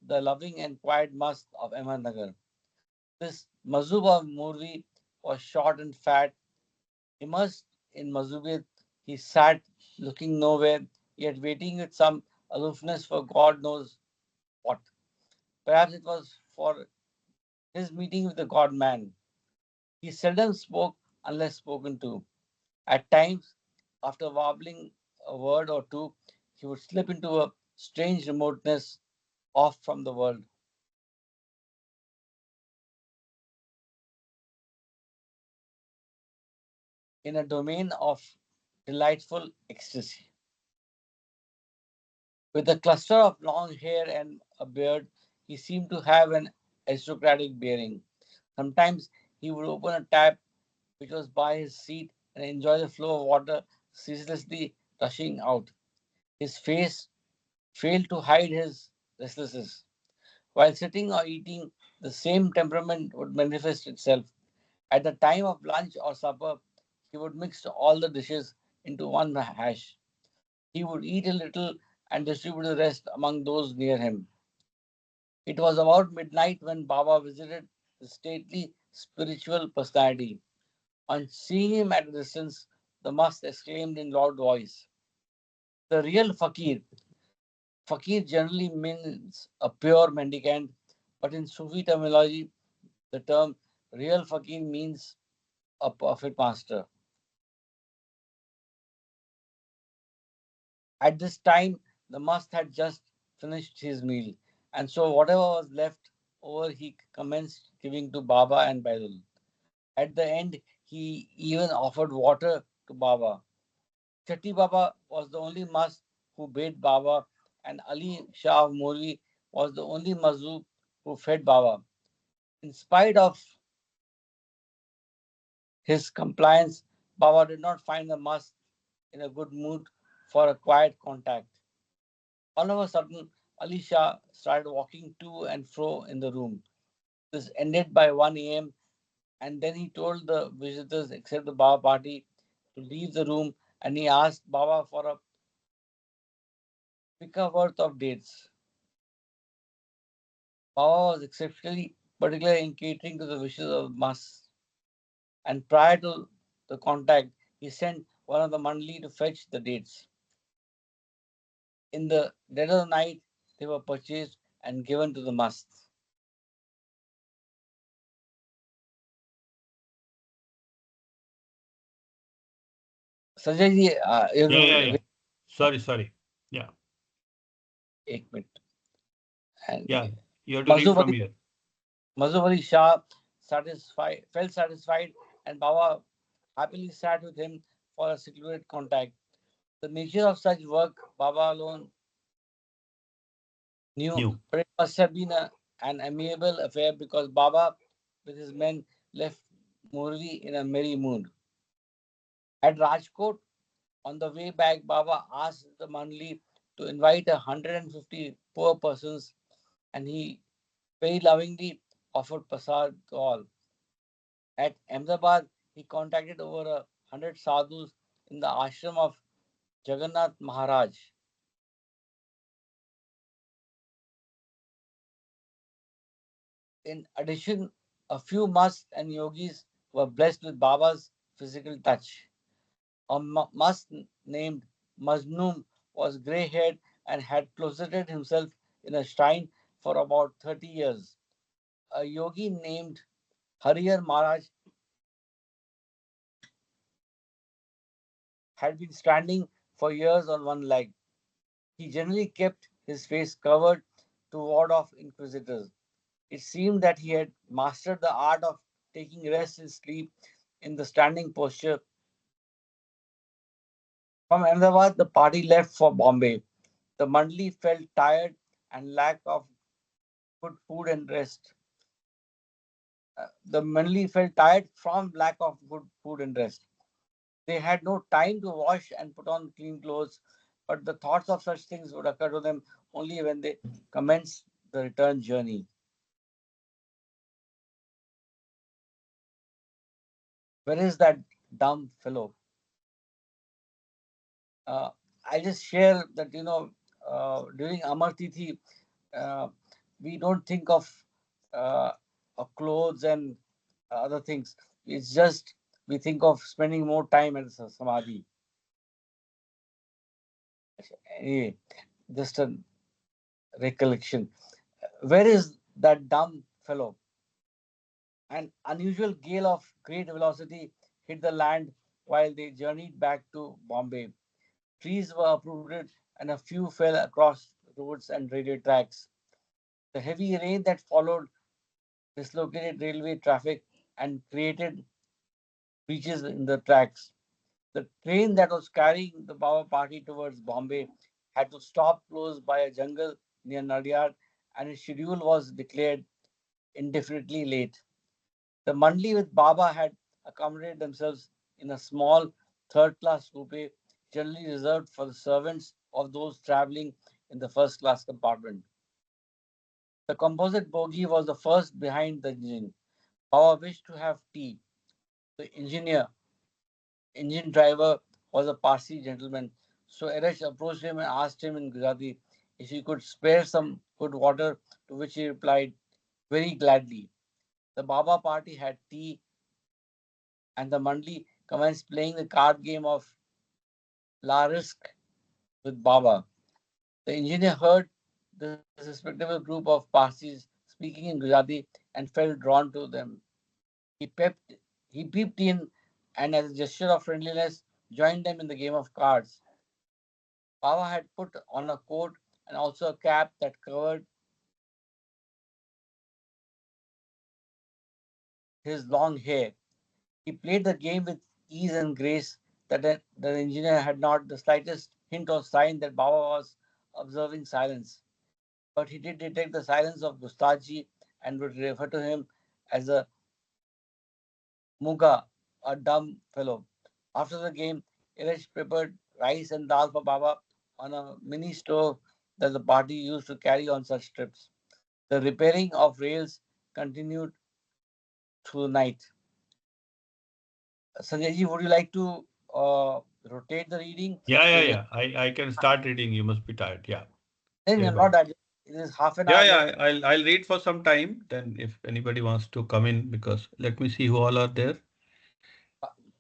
Speaker 1: the loving and quiet must of Ahmednagar. This Mazub of Morvi was short and fat. Immersed in Mazubiyat, he sat looking nowhere, yet waiting with some aloofness for God knows what. Perhaps it was for his meeting with the God man. He seldom spoke unless spoken to. At times, after warbling a word or two, he would slip into a strange remoteness off from the world, in a domain of delightful ecstasy. With a cluster of long hair and a beard, he seemed to have an aristocratic bearing. Sometimes he would open a tap which was by his seat and enjoy the flow of water ceaselessly rushing out. His face failed to hide his restlessness. While sitting or eating, the same temperament would manifest itself. At the time of lunch or supper, he would mix all the dishes, into one hash. He would eat a little and distribute the rest among those near him. It was about midnight when Baba visited the stately spiritual personality. On seeing him at a distance, the must exclaimed in loud voice, "The real fakir." Fakir generally means a pure mendicant, but in Sufi terminology, the term real fakir means a perfect master. At this time, the must had just finished his meal, and so whatever was left over, he commenced giving to Baba and Baidul. At the end, he even offered water to Baba. Chatti Baba was the only must who bathed Baba, and Ali Shah of Morvi was the only Mazlum who fed Baba. In spite of his compliance, Baba did not find the must in a good mood for a quiet contact. All of a sudden, Ali Shah started walking to and fro in the room. This ended by 1 a.m., and then he told the visitors, except the Baba party, to leave the room, and he asked Baba for a pika worth of dates. Baba was exceptionally particular in catering to the wishes of the Mas, and prior to the contact, he sent one of the mandli to fetch the dates. In the dead of the night, they were purchased and given to the Mast. Sanjay ji, you
Speaker 2: Yeah, yeah,
Speaker 1: know,
Speaker 2: yeah. Sorry. Yeah,
Speaker 1: एक minute. And
Speaker 2: yeah. You have to read from
Speaker 1: Mazhubali,
Speaker 2: here.
Speaker 1: Mazhubali Shah felt satisfied, and Baba happily sat with him for a secluded contact. The nature of such work Baba alone knew,
Speaker 2: New.
Speaker 1: but it must have been an amiable affair because Baba, with his men, left Morvi in a merry mood. At Rajkot, on the way back, Baba asked the Mandli to invite 150 poor persons, and he very lovingly offered prasad to all. At Ahmedabad, he contacted over 100 sadhus in the ashram of Jagannath Maharaj. In addition, a few musts and yogis were blessed with Baba's physical touch. A must named Majnun was grey haired and had closeted himself in a shrine for about 30 years. A yogi named Harihar Maharaj had been standing for years on one leg. He generally kept his face covered to ward off inquisitors. It seemed that he had mastered the art of taking rest and sleep in the standing posture. From Ahmedabad, the party left for Bombay. The Mandli felt tired and lack of good food and rest. The Mandli felt tired from lack of good food and rest. They had no time to wash and put on clean clothes, but the thoughts of such things would occur to them only when they commenced the return journey. Where is that dumb fellow? Uh, I just share that, during Amar Tithi, uh, we don't think uh, of clothes and other things. It's just we think of spending more time at Samadhi. Anyway, just a recollection. Where is that dumb fellow? An unusual gale of great velocity hit the land while they journeyed back to Bombay. Trees were uprooted and a few fell across roads and railway tracks. The heavy rain that followed dislocated railway traffic and created breaches in the tracks. The train that was carrying the Baba party towards Bombay had to stop close by a jungle near Nadiad, and its schedule was declared indefinitely late. The Mandli with Baba had accommodated themselves in a small third class coupe, generally reserved for the servants of those traveling in the first class compartment. The composite bogie was the first behind the engine. Baba wished to have tea. The engine driver was a Parsi gentleman. So Eresh approached him and asked him in Gujarati if he could spare some good water, to which he replied, very gladly. The Baba party had tea, and the Mandli commenced playing the card game of La Risk with Baba. The engineer heard this respectable group of Parsis speaking in Gujarati and felt drawn to them. He peeped, he peeped in and, as a gesture of friendliness, joined them in the game of cards. Baba had put on a coat and also a cap that covered his long hair. He played the game with ease and grace that the engineer had not the slightest hint or sign that Baba was observing silence. But he did detect the silence of Gustaji and would refer to him as a Muga, a dumb fellow. After the game, Iresh prepared rice and dal for Baba on a mini stove that the party used to carry on such trips. The repairing of rails continued through the night. Sanjay ji, would you like to rotate the reading? So,
Speaker 2: Yeah. I can start reading. You must be tired. Yeah.
Speaker 1: then
Speaker 2: Yeah,
Speaker 1: you're
Speaker 2: go
Speaker 1: not
Speaker 2: ahead.
Speaker 1: that. It is half an hour left.
Speaker 2: I'll read for some time. Then if anybody wants to come in, because let me see who all are there.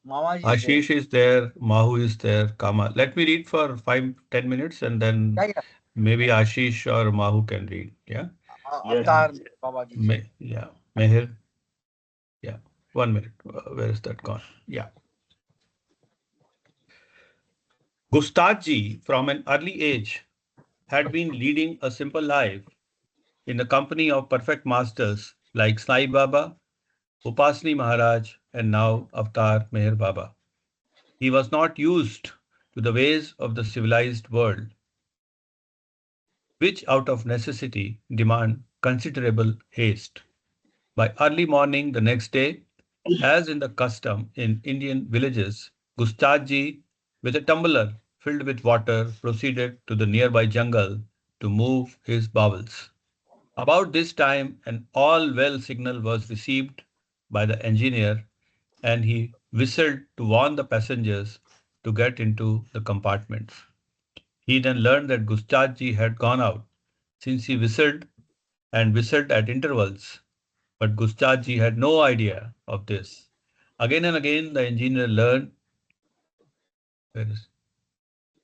Speaker 1: Mama ji is there.
Speaker 2: Ashish is there, Mahu is there, Kama. Let me read for 5-10 minutes and then
Speaker 1: Yeah.
Speaker 2: maybe Ashish or Mahu can read. Yeah.
Speaker 5: Yes.
Speaker 2: And
Speaker 1: Avatar Baba ji. Ji.
Speaker 2: Yeah, Meher. Yeah. 1 minute. Where is that gone? Yeah. Gustaji, from an early age, had been leading a simple life in the company of perfect masters like Sai Baba, Upasni Maharaj, and now Avatar Meher Baba. He was not used to the ways of the civilized world, which out of necessity demand considerable haste. By early morning the next day, as in the custom in Indian villages, Gustaji, with a tumbler filled with water, proceeded to the nearby jungle to move his bowels. About this time, an all well signal was received by the engineer, and he whistled to warn the passengers to get into the compartments. He then learned that Gustaji had gone out, since he whistled and whistled at intervals. But Gustaji had no idea of this. Again and again, the engineer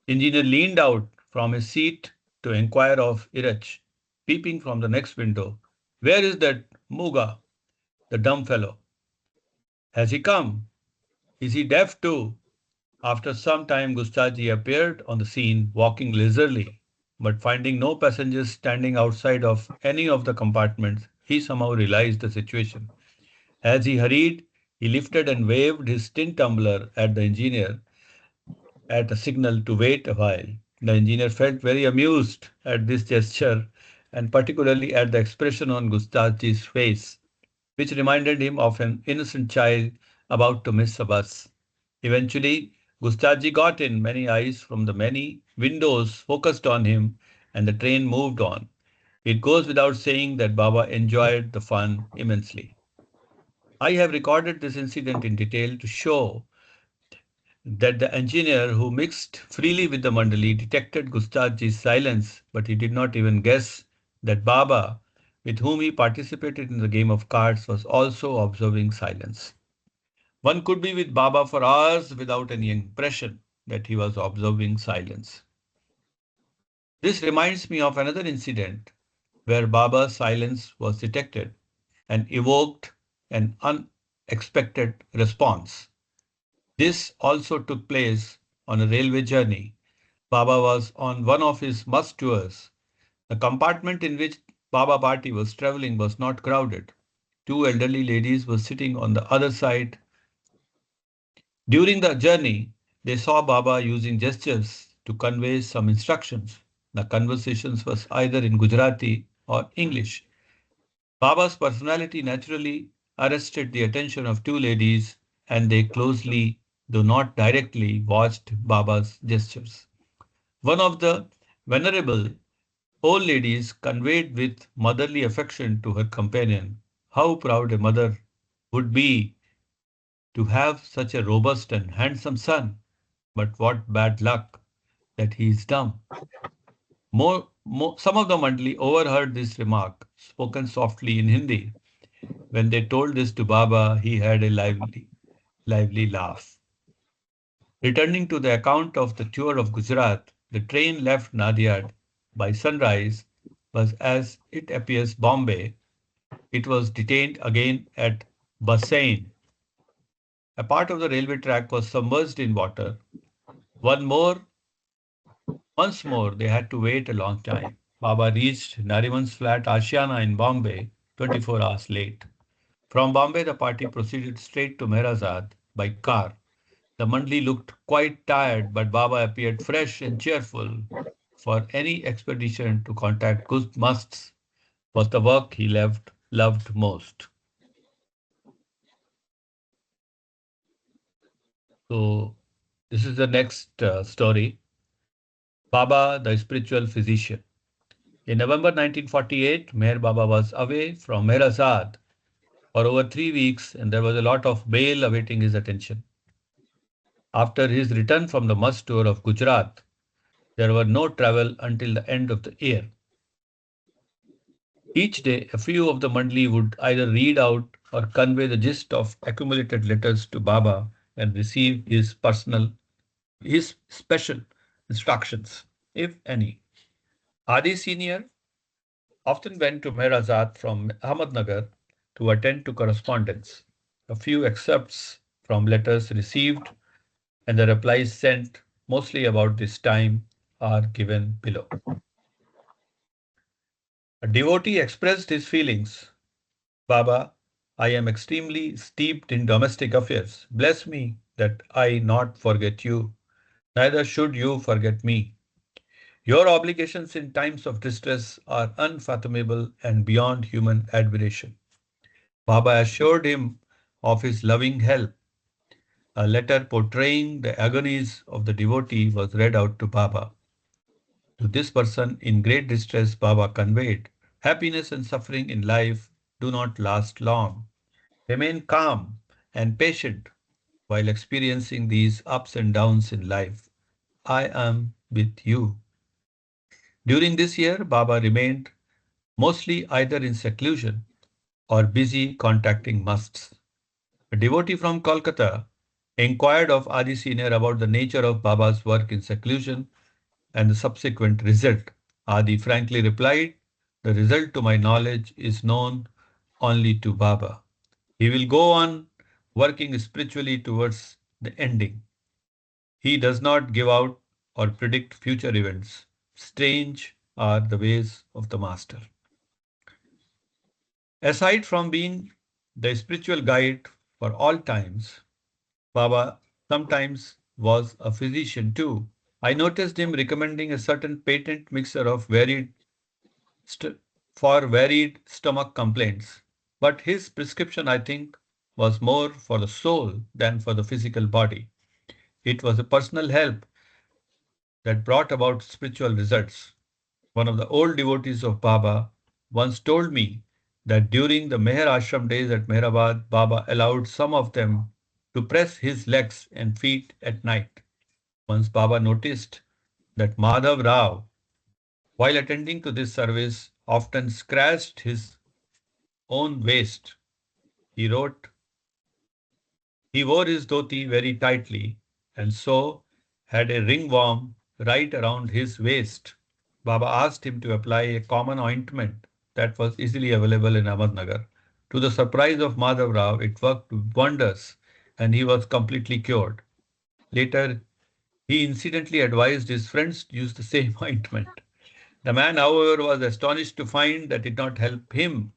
Speaker 2: engineer leaned out from his seat to inquire of Irach, peeping from the next window. Where is that Muga, the dumb fellow? Has he come? Is he deaf too? After some time, Gustaji appeared on the scene, walking leisurely, but finding no passengers standing outside of any of the compartments, he somehow realized the situation. As he hurried, he lifted and waved his tin tumbler at the engineer at a signal to wait a while. The engineer felt very amused at this gesture and particularly at the expression on Gustaji's face, which reminded him of an innocent child about to miss a bus. Eventually, Gustaji got in. Many eyes from the many windows focused on him, and the train moved on. It goes without saying that Baba enjoyed the fun immensely. I have recorded this incident in detail to show that the engineer who mixed freely with the Mandali detected Gustaji's silence, but he did not even guess that Baba, with whom he participated in the game of cards, was also observing silence. One could be with Baba for hours without any impression that he was observing silence. This reminds me of another incident where Baba's silence was detected and evoked an unexpected response. This also took place on a railway journey. Baba was on one of his must tours. The compartment in which Baba Bhati was traveling was not crowded. Two elderly ladies were sitting on the other side. During the journey, they saw Baba using gestures to convey some instructions. The conversations was either in Gujarati or English. Baba's personality naturally arrested the attention of two ladies, and they closely, though not directly, watched Baba's gestures. One of the venerable old ladies conveyed with motherly affection to her companion how proud a mother would be to have such a robust and handsome son. but what bad luck that he is dumb. Some of the mandli overheard this remark, spoken softly in Hindi. When they told this to Baba, he had a lively laugh. Returning to the account of the tour of Gujarat, the train left Nadiad by sunrise, but as it appears Bombay, it was detained again at Bassein. A part of the railway track was submerged in water. One more, Once more, they had to wait a long time. Baba reached Nariman's flat Ashiana in Bombay 24 hours late. From Bombay, the party proceeded straight to Mehrazad by car. The Mandli looked quite tired, but Baba appeared fresh and cheerful. For any expedition to contact good musts was the work he loved most. So, this is the next story. Baba, the spiritual physician. In November 1948, Meher Baba was away from Mehrazad for over 3 weeks, and there was a lot of bail awaiting his attention. After his return from the must tour of Gujarat, there were no travel until the end of the year. Each day, a few of the mandli would either read out or convey the gist of accumulated letters to Baba and receive his special instructions, if any. Adi Senior often went to Mehrazad from Ahmednagar to attend to correspondence. A few excerpts from letters received and the replies sent, mostly about this time, are given below. A devotee expressed his feelings. Baba, I am extremely steeped in domestic affairs. Bless me that I not forget you, neither should you forget me. Your obligations in times of distress are unfathomable and beyond human admiration. Baba assured him of his loving help. A letter portraying the agonies of the devotee was read out to Baba. To this person in great distress, Baba conveyed, happiness and suffering in life do not last long. Remain calm and patient while experiencing these ups and downs in life. I am with you. During this year, Baba remained mostly either in seclusion or busy contacting musts. A devotee from Kolkata inquired of Adi Senior about the nature of Baba's work in seclusion and the subsequent result. Adi frankly replied, the result to my knowledge is known only to Baba. He will go on working spiritually towards the ending. He does not give out or predict future events. Strange are the ways of the Master. Aside from being the spiritual guide for all times, Baba sometimes was a physician too. I noticed him recommending a certain patent mixture of for varied stomach complaints. But his prescription, I think, was more for the soul than for the physical body. It was a personal help that brought about spiritual results. One of the old devotees of Baba once told me that during the Meher Ashram days at Meherabad, Baba allowed some of them to press his legs and feet at night. Once Baba noticed that Madhav Rao, while attending to this service, often scratched his own waist. He wrote, he wore his dhoti very tightly and so had a ringworm right around his waist. Baba asked him to apply a common ointment that was easily available in Ahmednagar. To the surprise of Madhav Rao, it worked wonders and he was completely cured. Later, he incidentally advised his friends to use the same ointment. The man, however, was astonished to find that it did not help him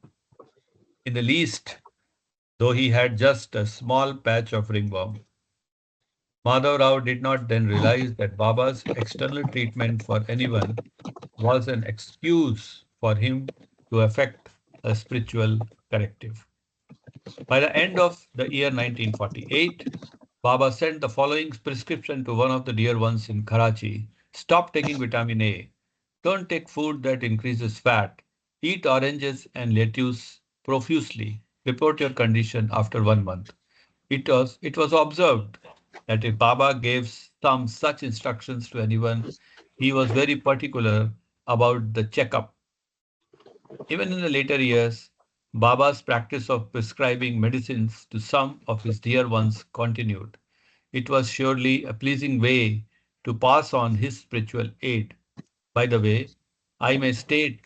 Speaker 2: in the least, though he had just a small patch of ringworm. Madhav Rao did not then realize that Baba's external treatment for anyone was an excuse for him to effect a spiritual corrective. By the end of the year 1948, Baba sent the following prescription to one of the dear ones in Karachi. Stop taking vitamin A. Don't take food that increases fat. Eat oranges and lettuce profusely. Report your condition after 1 month. It was observed that if Baba gave some such instructions to anyone. He was very particular about the checkup. Even in the later years, Baba's practice of prescribing medicines to some of his dear ones continued. It was surely a pleasing way to pass on his spiritual aid. By the way, I may state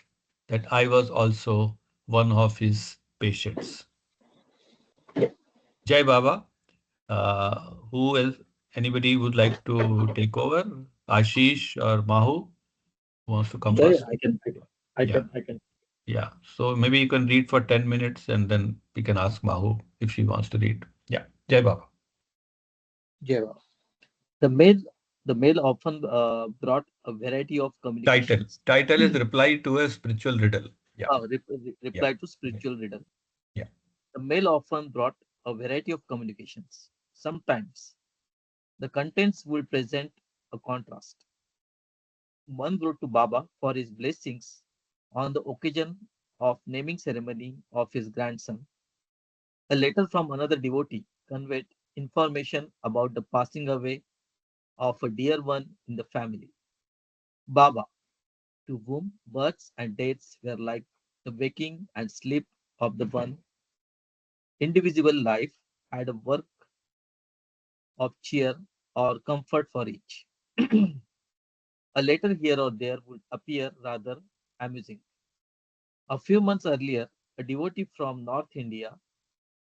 Speaker 2: that I was also one of his patients. Jai Baba, who else? Anybody would like to take over? Ashish or Mahu who wants to come
Speaker 7: Yeah, yeah,
Speaker 2: first? Yeah,
Speaker 7: I can.
Speaker 2: yeah. So maybe you can read for 10 minutes and then we can ask Mahu if she wants to read. Yeah, Jai Baba.
Speaker 7: Yeah. The mail, the mail often brought a variety of
Speaker 2: Title.
Speaker 7: communications.
Speaker 2: Title is Reply to a Spiritual Riddle. Yeah, yeah,
Speaker 7: Reply to
Speaker 2: yeah,
Speaker 7: spiritual riddle.
Speaker 2: yeah.
Speaker 7: The mail often brought a variety of communications. Sometimes the contents would present a contrast. One wrote to Baba for his blessings on the occasion of naming ceremony of his grandson. A letter from another devotee conveyed information about the passing away of a dear one in the family. Baba, to whom births and deaths were like the waking and sleep of the one indivisible life, had a work of cheer or comfort for each. A letter here or there would appear rather amusing. A few months earlier, a devotee from North India,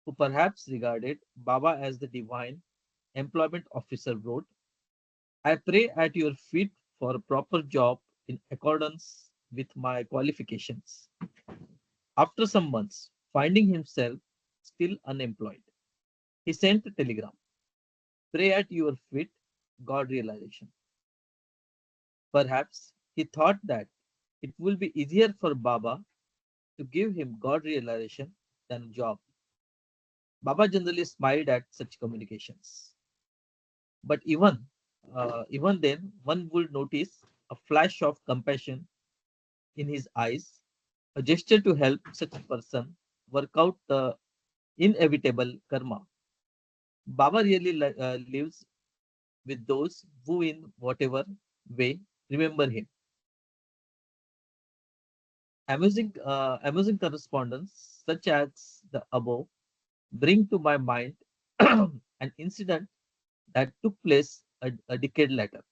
Speaker 7: who perhaps regarded Baba as the divine employment officer, wrote, I pray at your feet for a proper job in accordance with my qualifications. After some months, finding himself still unemployed, he sent a telegram. Pray at your feet, God realization. Perhaps he thought that it will be easier for Baba to give him God realization than a job. Baba generally smiled at such communications. But even then, one would notice a flash of compassion in his eyes, a gesture to help such a person work out the inevitable karma. Baba really lives with those who, in whatever way, remember him. Amusing correspondence, such as the above, bring to my mind an incident that took place a decade later.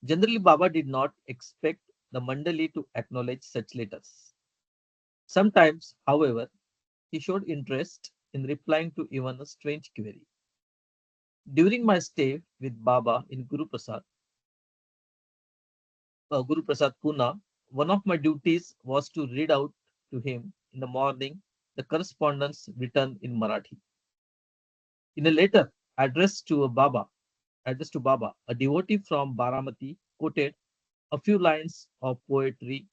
Speaker 7: Generally, Baba did not expect the Mandali to acknowledge such letters. Sometimes, however, he showed interest in replying to even a strange query. During my stay with Baba in Guru Prasad Pune, one of my duties was to read out to him in the morning the correspondence written in Marathi. In a letter addressed to Baba, a devotee from Baramati quoted a few lines of poetry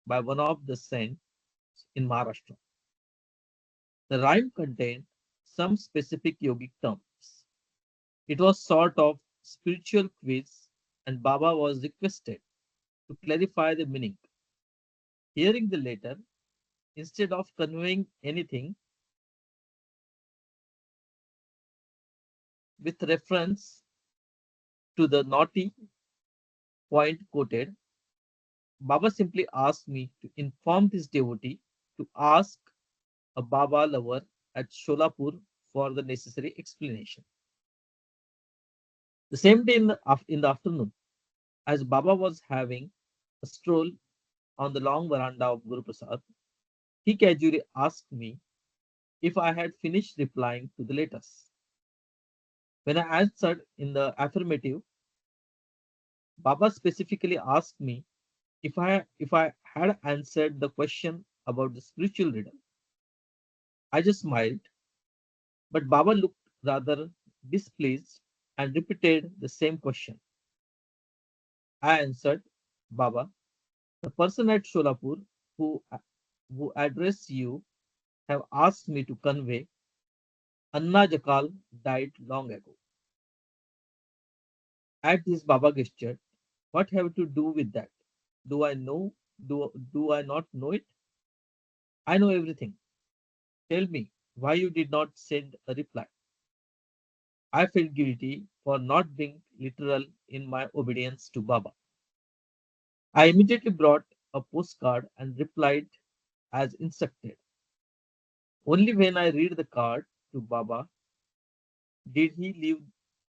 Speaker 7: by one of the saints in Maharashtra. The rhyme contained some specific yogic terms. It was sort of spiritual quiz, and Baba was requested to clarify the meaning. Hearing the letter, instead of conveying anything with reference to the naughty point quoted, Baba simply asked me to inform this devotee to ask a Baba lover at Sholapur for the necessary explanation. The same day in the afternoon, as Baba was having a stroll on the long veranda of Guru Prasad, he casually asked me if I had finished replying to the letters. When I answered in the affirmative, Baba specifically asked me if I had answered the question about the spiritual riddle. I just smiled, but Baba looked rather displeased and repeated the same question. I answered, Baba, the person at Sholapur who who addressed you have asked me to convey Anna Jakal died long ago. At this Baba gestured, what have to do with that? Do I know? Do I not know it? I know everything. Tell me why you did not send a reply. I felt guilty for not being literal in my obedience to Baba. I immediately brought a postcard and replied as instructed. Only when I read the card to Baba did he leave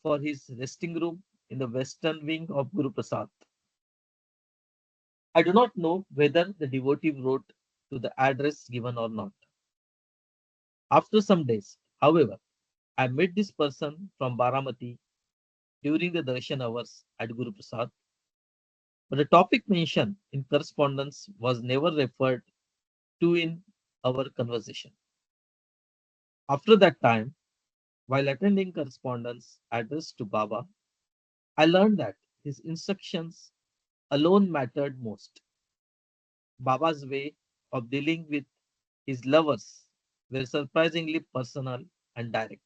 Speaker 7: for his resting room in the western wing of Guru Prasad. I do not know whether the devotee wrote to the address given or not. After some days, however, I met this person from Baramati during the darshan hours at Guru Prasad, but the topic mentioned in correspondence was never referred to in our conversation. After that time, while attending correspondence addressed to Baba, I learned that his instructions alone mattered most. Baba's way of dealing with his lovers were surprisingly personal and direct.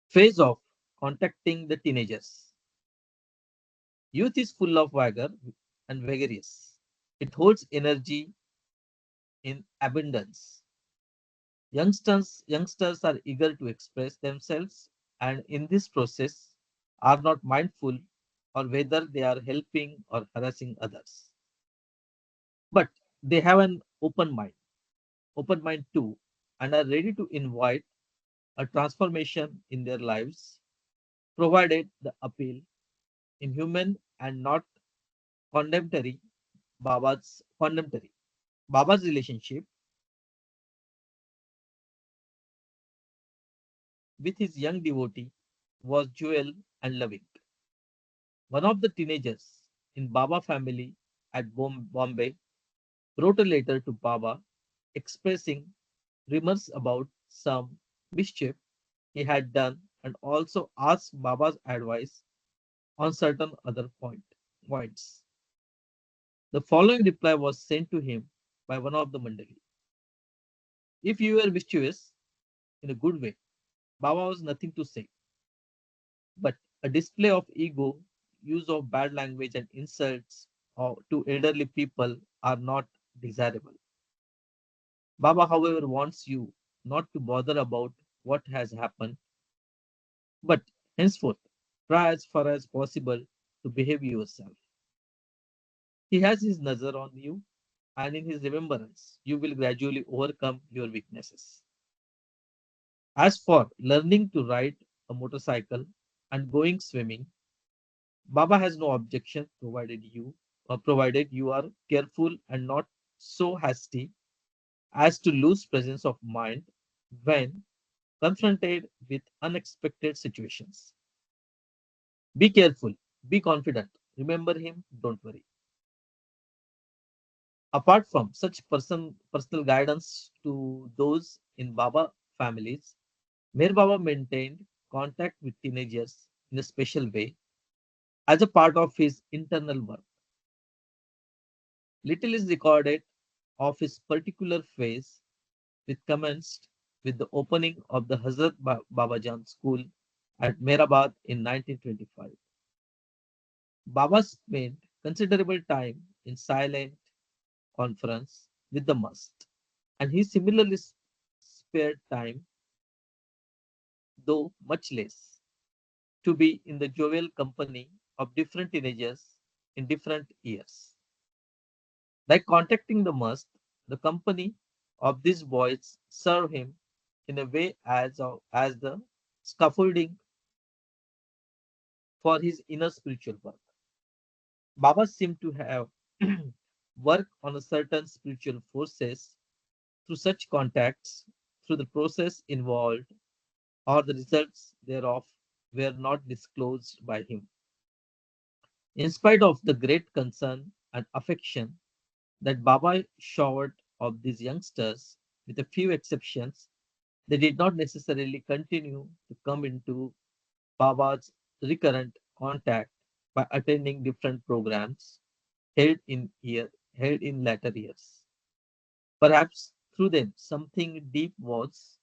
Speaker 7: Phase of contacting the teenagers. Youth is full of vigor and vigorous. It holds energy in abundance. Youngsters are eager to express themselves and in this process are not mindful or whether they are helping or harassing others. But they have an open mind too, and are ready to invite a transformation in their lives, provided the appeal in human and not condemnatory condemnatory. Baba's relationship with his young devotee was joyful and loving. One of the teenagers in Baba family at Bombay wrote a letter to Baba expressing rumors about some mischief he had done and also asked Baba's advice on certain other points. The following reply was sent to him by one of the Mandali. If you were mischievous in a good way, Baba was nothing to say, but a display of ego, use of bad language and insults to elderly people are not desirable. Baba, however, wants you not to bother about what has happened, but henceforth try as far as possible to behave yourself. He has his nazar on you, and in his remembrance, you will gradually overcome your weaknesses. As for learning to ride a motorcycle and going swimming, Baba has no objection provided you are careful and not so hasty as to lose presence of mind when confronted with unexpected situations. Be careful, be confident. Remember him, don't worry. Apart from such personal guidance to those in Baba families, Meher Baba maintained contact with teenagers in a special way as a part of his internal work. Little is recorded of his particular phase, which commenced with the opening of the Hazrat Babajan School at Mehrabad in 1925. Baba spent considerable time in silent conference with the must, and he similarly spared time, though much less, to be in the jovial company of different teenagers in different years. Like contacting the must, the company of these boys serve him in a way as the scaffolding for his inner spiritual work. Baba seemed to have worked on a certain spiritual forces through such contacts, through the process involved, or the results thereof were not disclosed by him. In spite of the great concern and affection that Baba showered of these youngsters, with a few exceptions, they did not necessarily continue to come into Baba's recurrent contact by attending different programs held in latter years. Perhaps through them something deep was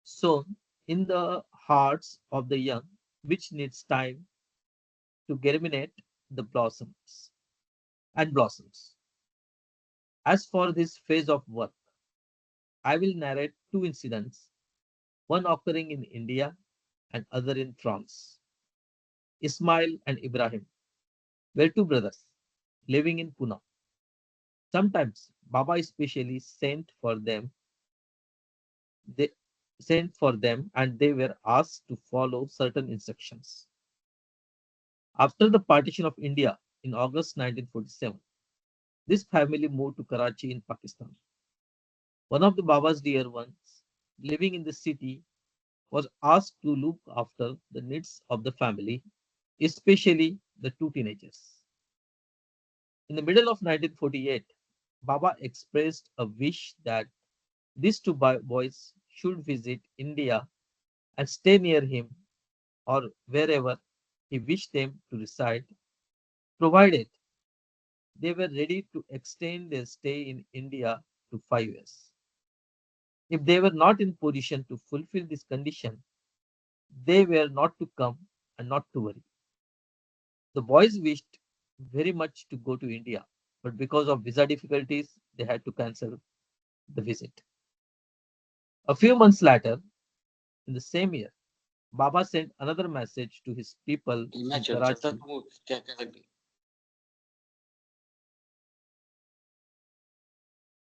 Speaker 7: sown in the hearts of the young, which needs time to germinate the blossoms and blossoms. As for this phase of work, I will narrate two incidents, one occurring in India and other in France. Ismail and Ibrahim were two brothers living in Pune. Sometimes Baba especially they sent for them and they were asked to follow certain instructions. After the partition of India in August 1947, this family moved to Karachi in Pakistan. One of the Baba's dear ones living in the city was asked to look after the needs of the family, especially the two teenagers. In the middle of 1948, Baba expressed a wish that these two boys should visit India and stay near him or wherever he wished them to reside, provided they were ready to extend their stay in India to 5 years. If they were not in position to fulfill this condition, they were not to come and not to worry. The boys wished very much to go to India, but because of visa difficulties, they had to cancel the visit. A few months later, in the same year, Baba sent another message to his people in Karachi.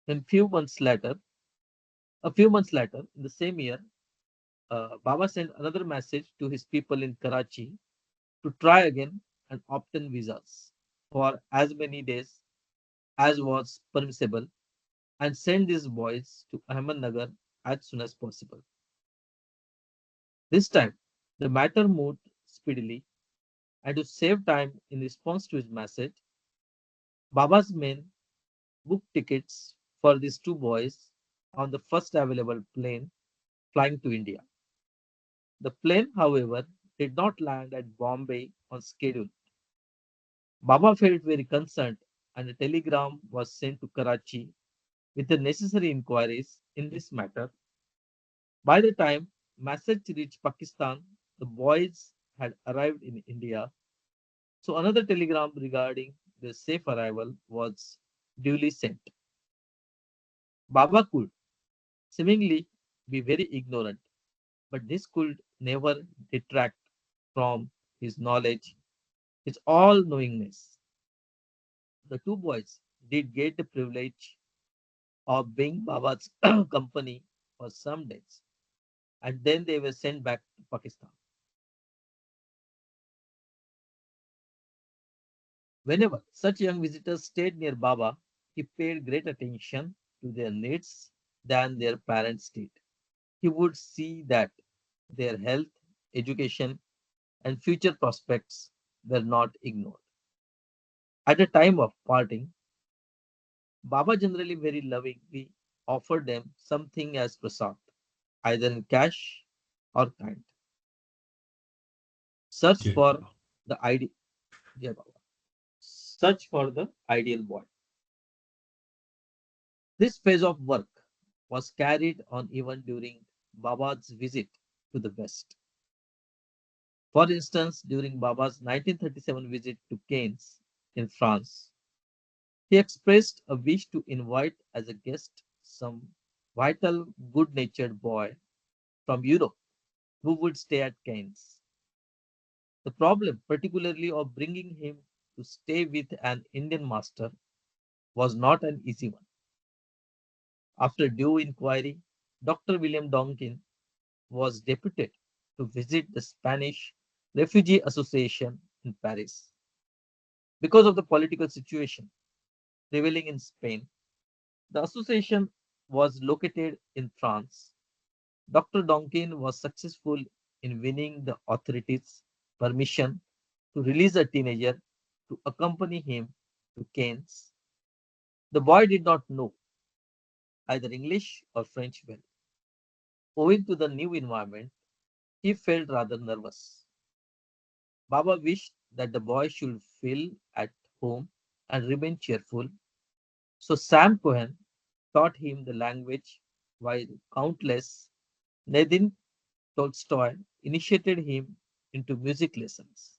Speaker 7: Then a few months later, in the same year, Baba sent another message to his people in Karachi to try again and obtain visas for as many days as was permissible and send these boys to Ahmednagar as soon as possible. This time, the matter moved speedily, and to save time in response to his message, Baba's men booked tickets for these two boys on the first available plane flying to India. The plane, however, did not land at Bombay on schedule. Baba felt very concerned, and a telegram was sent to Karachi with the necessary inquiries in this matter. By the time message reached Pakistan, the boys had arrived in India, so another telegram regarding their safe arrival was duly sent. Baba could seemingly be very ignorant, but this could never detract from his knowledge, his all knowingness. The two boys did get the privilege of being Baba's company for some days, and then they were sent back to Pakistan. Whenever such young visitors stayed near Baba, he paid great attention to their needs than their parents did. He would see that their health, education, and future prospects were not ignored. At the time of parting, Baba generally very lovingly offered them something as prasad, either in cash or kind. Search
Speaker 2: Jai
Speaker 7: for
Speaker 2: Baba.
Speaker 7: the ideal, yeah, Baba. Search for the ideal boy. This phase of work was carried on even during Baba's visit to the West. For instance, during Baba's 1937 visit to Cannes in France, he expressed a wish to invite as a guest some vital, good natured boy from Europe who would stay at Cannes. The problem, particularly of bringing him to stay with an Indian master, was not an easy one. After due inquiry, Dr. William Donkin was deputed to visit the Spanish Refugee Association in Paris. Because of the political situation prevailing in Spain, the association was located in France. Dr. Donkin was successful in winning the authorities' permission to release a teenager to accompany him to Cannes. The boy did not know either English or French well. Owing to the new environment, he felt rather nervous. Baba wished that the boy should feel at home and remain cheerful, so Sam Cohen taught him the language while Countess Nadine Tolstoy initiated him into music lessons.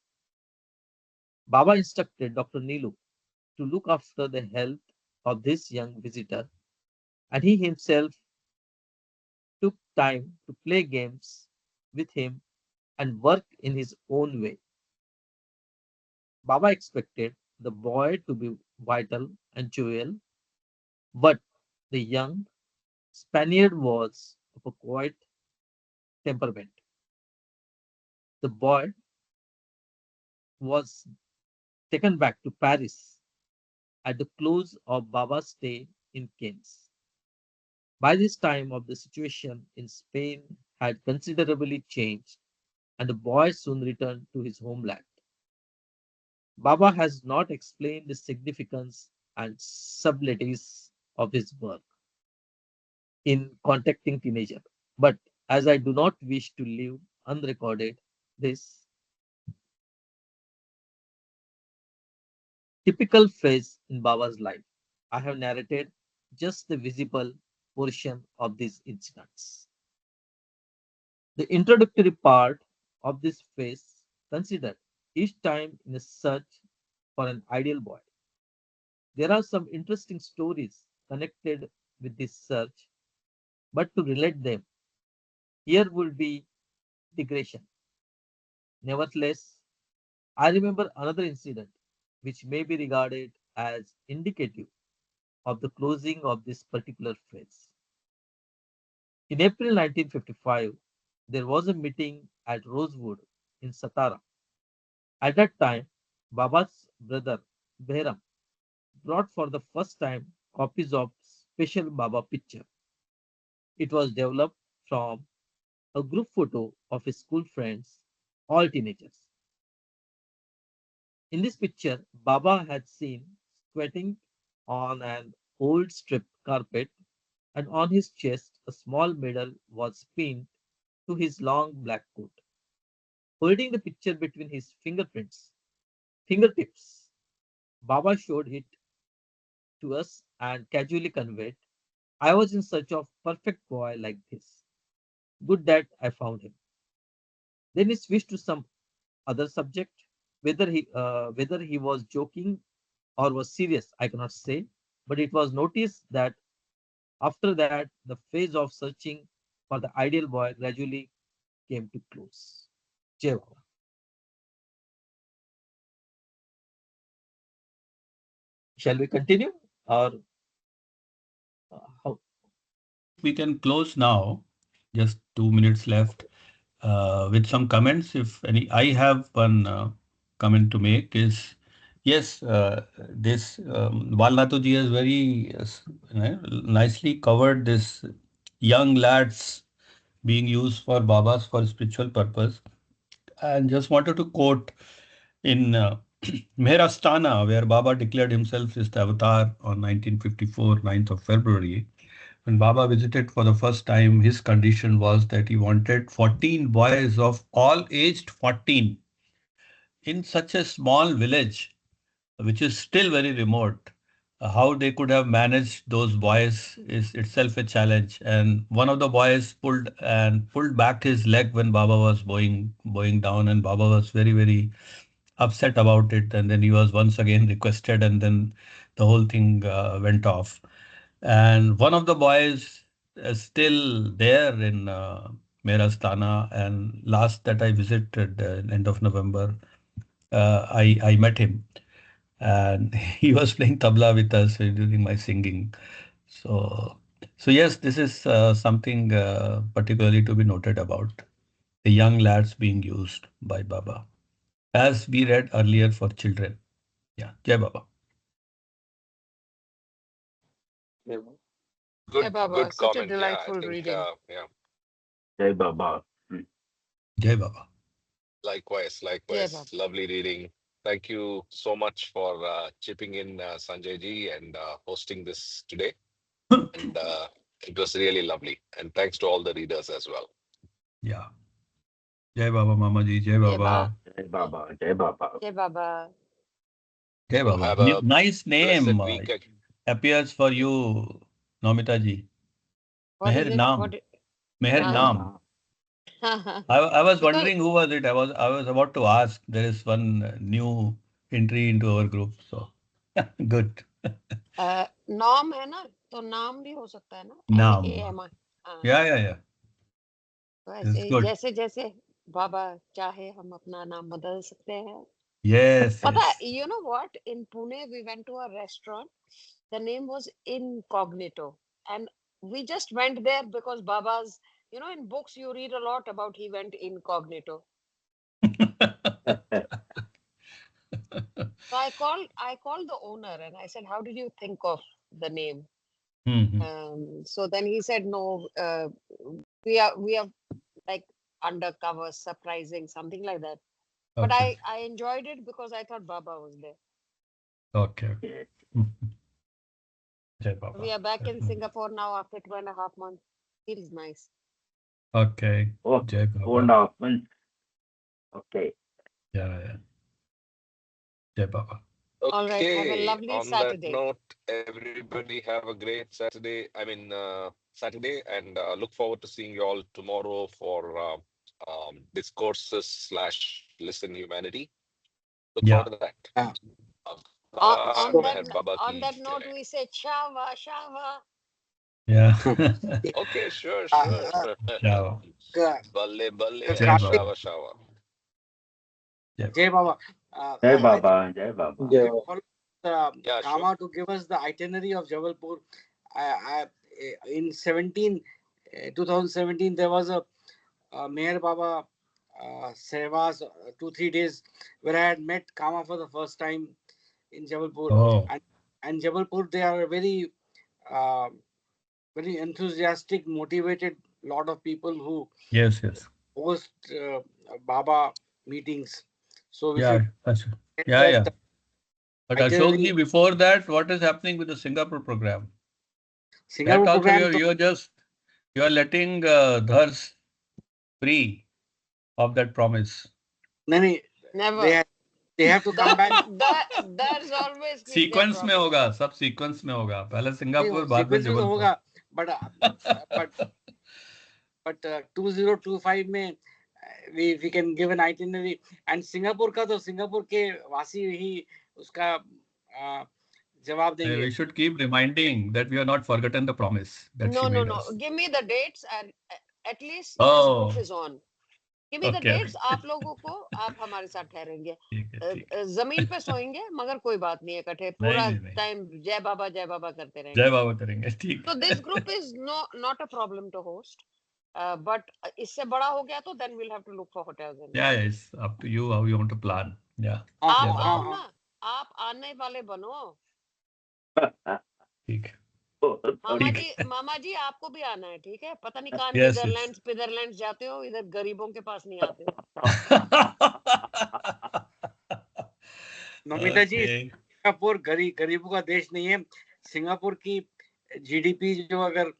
Speaker 7: Baba instructed Dr. Nilu to look after the health of this young visitor, and he himself took time to play games with him and work in his own way. Baba expected the boy to be vital and jovial, but the young Spaniard was of a quiet temperament. The boy was taken back to Paris at the close of Baba's stay in Cannes. By this time of the situation in Spain had considerably changed, and the boy soon returned to his homeland. Baba has not explained the significance and subtleties of his work in contacting teenager. But as I do not wish to leave unrecorded this typical phase in Baba's life, I have narrated just the visible portion of these incidents. The introductory part of this phase considered each time in a search for an ideal boy. There are some interesting stories connected with this search, but to relate them, here will be digression. Nevertheless, I remember another incident which may be regarded as indicative of the closing of this particular phase. In April 1955, there was a meeting at Rosewood in Satara. At that time, Baba's brother Behram brought for the first time copies of Special Baba picture. It was developed from a group photo of his school friends, all teenagers. In this picture, Baba had seen squatting on an old strip carpet, and on his chest a small medal was pinned to his long black coat. Holding the picture between his fingertips, Baba showed it to us and casually conveyed, I was in search of perfect boy like this. Good that I found him. Then he switched to some other subject. Whether he was joking or was serious, I cannot say. But it was noticed that after that, the phase of searching for the ideal boy gradually came to close. Jai Baba. Shall we continue or how?
Speaker 2: We can close now. Just 2 minutes left. With some comments, if any. I have one comment to make is, yes, this Bal Natu ji has very nicely covered this young lads being used for Babas for spiritual purpose. And just wanted to quote in Meherastana, where Baba declared himself as the avatar on 1954, 9th of February. When Baba visited for the first time, his condition was that he wanted 14 boys of all aged 14 in such a small village, which is still very remote. How they could have managed those boys is itself a challenge. And one of the boys pulled back his leg when Baba was bowing down, and Baba was very upset about it. And then he was once again requested, and then the whole thing went off. And one of the boys is still there in Merastana. And last that I visited, end of November, I met him, and he was playing tabla with us during my singing. So, so yes, this is something particularly to be noted about the young lads being used by Baba, as we read earlier for children. Yeah, Jai Baba.
Speaker 4: Hey,
Speaker 3: Good,
Speaker 4: Baba,
Speaker 3: good
Speaker 4: such a
Speaker 3: comment. Yeah, I
Speaker 4: delightful
Speaker 3: think,
Speaker 4: reading.
Speaker 3: yeah,
Speaker 5: Jai Baba.
Speaker 2: Jai Baba.
Speaker 3: likewise,
Speaker 4: Yeah, Baba.
Speaker 3: likewise. Lovely reading. Thank you so much for chipping in, Sanjay ji, and hosting this today. And it was really lovely. And thanks to all the readers as well.
Speaker 2: Yeah. Jai Baba, Mama ji. Jai
Speaker 4: Yeah, Baba.
Speaker 2: Baba.
Speaker 5: Jai Baba. Jai Baba.
Speaker 4: Yeah, Baba.
Speaker 2: Jai
Speaker 3: So
Speaker 2: Baba.
Speaker 3: have a
Speaker 2: Nice
Speaker 3: blessed
Speaker 2: name
Speaker 3: week.
Speaker 2: appears for you, Nomita ji.
Speaker 4: What is
Speaker 2: Meher
Speaker 4: it?
Speaker 2: Naam.
Speaker 4: What?
Speaker 2: Meher
Speaker 5: Meher
Speaker 4: Uh,
Speaker 2: Naam.
Speaker 5: Naam.
Speaker 2: I was
Speaker 4: because
Speaker 2: wondering who was it. I was about to ask. There is one new entry into our group. So good.
Speaker 4: नाम है ना, तो नाम भी हो सकता है ना,
Speaker 2: Naam.
Speaker 4: NAMI। हाँ,
Speaker 2: Yeah.
Speaker 4: तो
Speaker 2: It's
Speaker 4: ऐसे
Speaker 2: good.
Speaker 4: जैसे जैसे बाबा चाहे हम अपना नाम बदल सकते हैं।
Speaker 2: Yes.
Speaker 4: पता है, you know what? In Pune, we went to a restaurant. The name was Incognito, and we just went there because Baba's. You know, in books you read a lot about he went incognito. So I called the owner and I said, "How did you think of the name?"
Speaker 2: Mhm.
Speaker 4: So then he said, "No, we are like undercover, surprising, something like that." But
Speaker 2: Okay.
Speaker 4: I enjoyed it because I thought Baba was there.
Speaker 2: Okay. Jai
Speaker 4: We
Speaker 2: Baba.
Speaker 4: are back in
Speaker 2: Definitely.
Speaker 4: Singapore now after 2.5 months. Feels nice.
Speaker 2: Okay.
Speaker 5: Oh,
Speaker 2: Jai
Speaker 5: 4.5
Speaker 2: Baba.
Speaker 5: months. Okay.
Speaker 2: Yeah. Jai Baba.
Speaker 4: All right. Have a
Speaker 3: Okay,
Speaker 4: lovely
Speaker 3: on that
Speaker 4: Saturday.
Speaker 3: note, everybody have a great Saturday, and look forward to seeing you all tomorrow for discourses slash listen humanity. Look
Speaker 2: Yeah.
Speaker 3: forward to that.
Speaker 1: Yeah.
Speaker 4: On
Speaker 3: Meher Baba
Speaker 4: on
Speaker 3: ki
Speaker 4: that note,
Speaker 3: jai.
Speaker 4: we say Shava, Shava.
Speaker 2: Yeah.
Speaker 3: Okay, sure.
Speaker 1: Uh,
Speaker 2: Ciao.
Speaker 3: Balle, balle, and
Speaker 2: Jai
Speaker 1: Karthik,
Speaker 2: Baba.
Speaker 3: shava.
Speaker 2: Jai
Speaker 1: Jai
Speaker 2: Baba.
Speaker 1: Baba.
Speaker 5: Jai
Speaker 1: I think
Speaker 5: Baba. Jai Baba.
Speaker 1: we call
Speaker 3: Yeah, sure.
Speaker 1: Kama to give us the itinerary of Jabalpur. I, in 2017, there was a Meher Baba Sevas 2-3 days where I had met Kama for the first time in Jabalpur,
Speaker 2: Oh,
Speaker 1: and Jabalpur, they are a uh, very enthusiastic, motivated lot of people who
Speaker 2: yes.
Speaker 1: host Baba meetings. So we
Speaker 2: Yeah.
Speaker 1: should get
Speaker 2: Yeah.
Speaker 1: that
Speaker 2: But
Speaker 1: itinerary.
Speaker 2: Ashokji, before that, what is happening with the Singapore program? That
Speaker 1: Singapore
Speaker 2: also
Speaker 1: program.
Speaker 2: you are letting Dhars free of that promise.
Speaker 1: No, no,
Speaker 4: Never.
Speaker 1: they they have to come back.
Speaker 4: That's always keep their
Speaker 2: sequence में
Speaker 4: promise.
Speaker 2: होगा, सब sequence में होगा, पहले Singapore
Speaker 1: नहीं
Speaker 2: बाद में
Speaker 1: sequence में तो
Speaker 2: जबलपुर.
Speaker 1: होगा but but 2025 में we can give an itinerary and Singapore का तो सिंगापुर के वासी ही उसका जवाब
Speaker 2: We
Speaker 1: देंगे.
Speaker 2: should keep reminding that we have not forgotten the promise that she
Speaker 4: No.
Speaker 2: made us.
Speaker 4: Give me the dates and at least this group
Speaker 2: Oh,
Speaker 4: is on. Give me the
Speaker 2: okay.
Speaker 4: dates. आप लोगों को आप हमारे साथ ठहरेंगे.
Speaker 2: ठीक है.
Speaker 4: जमीन पे सोएंगे मगर कोई बात नहीं है, इकट्ठे पूरा
Speaker 2: नहीं.
Speaker 4: टाइम जय बाबा करते रहेंगे.
Speaker 2: जय बाबा करेंगे, ठीक.
Speaker 4: So this group is not a problem to host. But इससे बड़ा हो गया तो then we'll have to look for hotels and
Speaker 2: Yeah, it's up to you how you want to plan. Yeah.
Speaker 1: हाँ
Speaker 4: आप
Speaker 2: जय
Speaker 4: आओ
Speaker 2: बाबा.
Speaker 4: ना, आप आने वाले बनो.
Speaker 2: ठीक है.
Speaker 4: मामा
Speaker 2: ठीक
Speaker 4: जी आपको भी आना है, ठीक है? पता नहीं कहाँ
Speaker 2: Yes.
Speaker 4: नीदरलैंड्स जाते हो, इधर गरीबों के पास नहीं आते हो.
Speaker 1: नमिता जी
Speaker 2: Okay.
Speaker 1: सिंगापुर गरीबों का देश नहीं है. सिंगापुर की जीडीपी जो अगर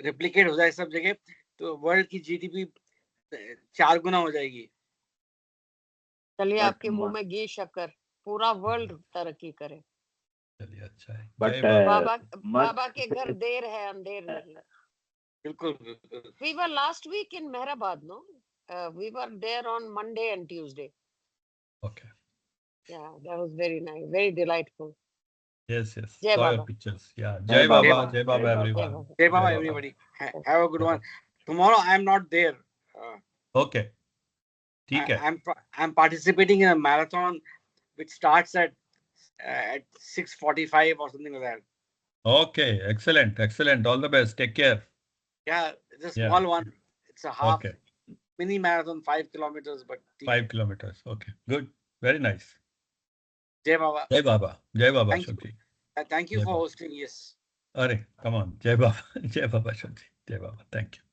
Speaker 1: रेप्लिकेट हो जाए सब जगह तो वर्ल्ड की जीडीपी 4 गुना हो जाएगी.
Speaker 4: चलिए
Speaker 5: But
Speaker 4: आपके मुंह में घी शक्कर, पूरा वर्ल्ड तरक्की करे.
Speaker 2: चलिए अच्छा है.
Speaker 5: but
Speaker 2: जय बाबा.
Speaker 4: बाबा के घर देर है अंधेर नहीं.
Speaker 1: बिल्कुल.
Speaker 4: We were last week in Mehrabad, no? We were there on Monday and Tuesday.
Speaker 2: Okay.
Speaker 4: Yeah, that was very nice, very delightful.
Speaker 2: Yes.
Speaker 4: Jai
Speaker 2: Saw your
Speaker 4: Baba.
Speaker 2: pictures. Yeah.
Speaker 5: Jai
Speaker 2: Jai Baba.
Speaker 5: Baba.
Speaker 2: Jai Baba,
Speaker 5: Jai Baba.
Speaker 4: Jai
Speaker 2: everyone.
Speaker 4: Baba.
Speaker 1: Jai
Speaker 2: Jai
Speaker 1: Baba,
Speaker 2: Baba.
Speaker 1: everybody.
Speaker 4: Okay.
Speaker 1: Have a good
Speaker 2: Jai
Speaker 1: one.
Speaker 2: Baba.
Speaker 1: Tomorrow I am not there.
Speaker 2: Okay. ठीक है.
Speaker 1: I'm participating in a marathon which starts at 6:45 or something like that.
Speaker 2: Okay. Excellent. All the best. Take care.
Speaker 1: Yeah, it's a
Speaker 2: Yeah.
Speaker 1: small one. It's a half
Speaker 2: Okay.
Speaker 1: mini marathon, 5 kilometers. But
Speaker 2: 5 kilometers. Okay. Good. Very nice.
Speaker 1: Jai Baba.
Speaker 2: Jai Baba. Jai Baba,
Speaker 1: Thank you.
Speaker 2: Ashokji.
Speaker 1: Thank you
Speaker 2: Jai
Speaker 1: for
Speaker 2: Baba.
Speaker 1: hosting. Yes.
Speaker 2: Come on. Jai Baba. Jai Baba, Ashokji. Jai Baba. Thank you.